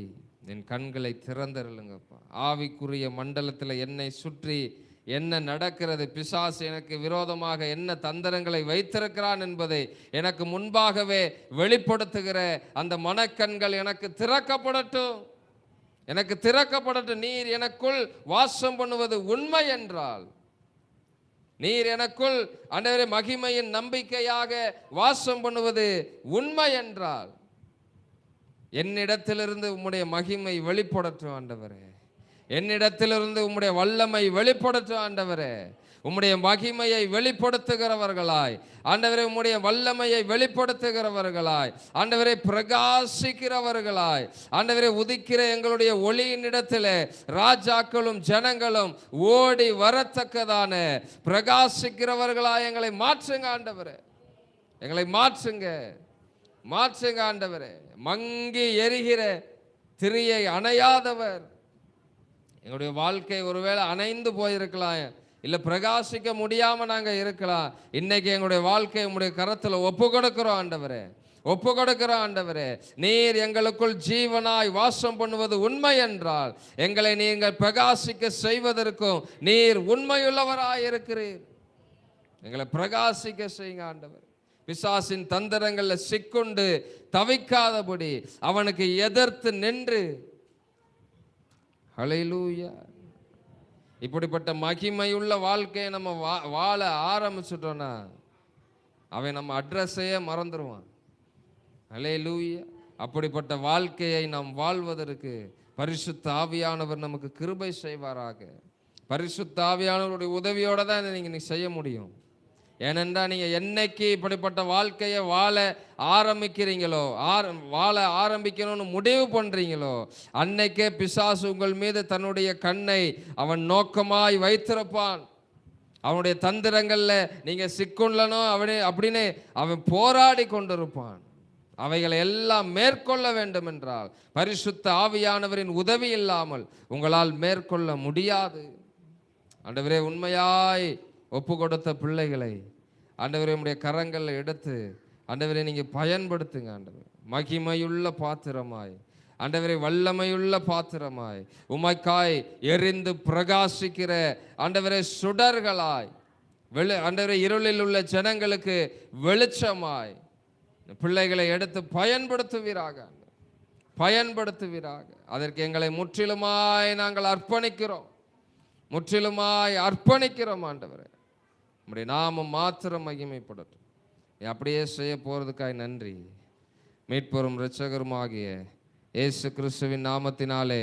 என் கண்களை திறந்தருளுங்கப்பா. ஆவிக்குரிய மண்டலத்தில் என்னை சுற்றி என்ன நடக்கிறது, பிசாசு எனக்கு விரோதமாக என்ன தந்திரங்களை வைத்திருக்கிறான் என்பதை எனக்கு முன்பாகவே வெளிப்படுத்துகிற அந்த மனக்கண்கள் எனக்கு திறக்கப்படட்டும், எனக்கு திறக்கப்படட்டும். நீர் எனக்குள் வாசம் பண்ணுவது உண்மை என்றால், நீர் எனக்குள் ஆண்டவரே மகிமையின் நம்பிக்கையாக வாசம் பண்ணுவது உண்மை என்றால், என்னிடத்திலிருந்து உம்முடைய மகிமை வெளிப்படட்டும் ஆண்டவரே. என்னிடத்திலிருந்து உம்முடைய வல்லமை வெளிப்படட்டும் ஆண்டவரே. உம்முடைய மகிமையை வெளிப்படுத்துகிறவர்களாய் ஆண்டவரே, உம்முடைய வல்லமையை வெளிப்படுத்துகிறவர்களாய் ஆண்டவரே, பிரகாசிக்கிறவர்களாய் ஆண்டவரே, உதிக்கிற எங்களுடைய ஒளியினிடத்தில் ராஜாக்களும் ஜனங்களும் ஓடி வரத்தக்கதான பிரகாசிக்கிறவர்களாய் எங்களை மாற்றுங்க ஆண்டவரே. எங்களை மாற்றுங்க, மாற்றுங்க ஆண்டவரே. மங்கி எரிகிற திரியை அணையாதவர். எங்களுடைய வாழ்க்கை ஒருவேளை அணைந்து போயிருக்கலாம், இல்லை பிரகாசிக்க முடியாமல் நாங்கள் இருக்கலாம். இன்னைக்கு எங்களுடைய வாழ்க்கை உங்களுடைய கரத்தில் ஒப்பு கொடுக்கிறோம் ஆண்டவரே, ஒப்பு கொடுக்கிறோம் ஆண்டவரே. நீர் எங்களுக்குள் ஜீவனாய் வாசம் பண்ணுவது உண்மை என்றால், எங்களை நீங்கள் பிரகாசிக்க செய்வதற்கும் நீர் உண்மையுள்ளவராய் இருக்கிறீர். எங்களை பிரகாசிக்க செய்யுங்க ஆண்டவர். பிசாசின் தந்திரங்களில் சிக்கொண்டு தவிக்காதபடி அவனுக்கு எதிர்த்து நின்று, ஹல்லேலூயா, இப்படிப்பட்ட மகிமையுள்ள வாழ்க்கையை நம்ம வாழ ஆரம்பிச்சிட்டோன்னா அவன் நம்ம அட்ரஸையே மறந்துடுவான். ஹல்லேலூயா. அப்படிப்பட்ட வாழ்க்கையை நாம் வாழ்வதற்கு பரிசுத்த ஆவியானவர் நமக்கு கிருபை செய்வாராக. பரிசுத்த ஆவியானவருடைய உதவியோட தான் நீங்கள் செய்ய முடியும். ஏனென்றால் நீங்கள் என்னைக்கு இப்படிப்பட்ட வாழ்க்கையை வாழ ஆரம்பிக்கிறீங்களோ, வாழ ஆரம்பிக்கணும்னு முடிவு பண்ணுறீங்களோ, அன்னைக்கே பிசாசு உங்கள் மீது தன்னுடைய கண்ணை அவன் நோக்கமாய் வைத்திருப்பான். அவனுடைய தந்திரங்களில் நீங்கள் சிக்கொள்ளணும் அப்படின்னு அவன் போராடி கொண்டிருப்பான். அவைகளை எல்லாம் மேற்கொள்ள வேண்டும் என்றால் பரிசுத்த ஆவியானவரின் உதவி இல்லாமல் உங்களால் மேற்கொள்ள முடியாது. ஆண்டவரே, உண்மையாய் ஒப்பு கொடுத்த பிள்ளைகளை ஆண்டவரே உம்முடைய கரங்களில் எடுத்து ஆண்டவரே நீங்கள் பயன்படுத்துங்க ஆண்டவர். மகிமையுள்ள பாத்திரமாய் ஆண்டவரே, வல்லமையுள்ள பாத்திரமாய் உமைக்காய் எரிந்து பிரகாசிக்கிற ஆண்டவரே சுடர்களாய் ஆண்டவரே, இருளில் உள்ள ஜனங்களுக்கு வெளிச்சமாய் பிள்ளைகளை எடுத்து பயன்படுத்துவீராக, பயன்படுத்துவீராக. அதற்கு எங்களை முற்றிலுமாய் நாங்கள் அர்ப்பணிக்கிறோம், முற்றிலுமாய் அர்ப்பணிக்கிறோம் ஆண்டவரே. நம்முடைய நாமம் மாத்திரம் மகிமைப்படட்டும். அப்படியே செய்ய போகிறதுக்காய் நன்றி. மீட்பரும் இரட்சகருமாகிய இயேசு கிறிஸ்துவின் நாமத்தினாலே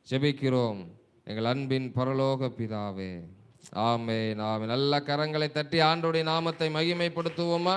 ஜெபிக்கிறோம் எங்கள் அன்பின் பரலோக பிதாவே. ஆமென், ஆமென். நல்ல கரங்களை தட்டி ஆண்டவருடைய நாமத்தை மகிமைப்படுத்துவோமா?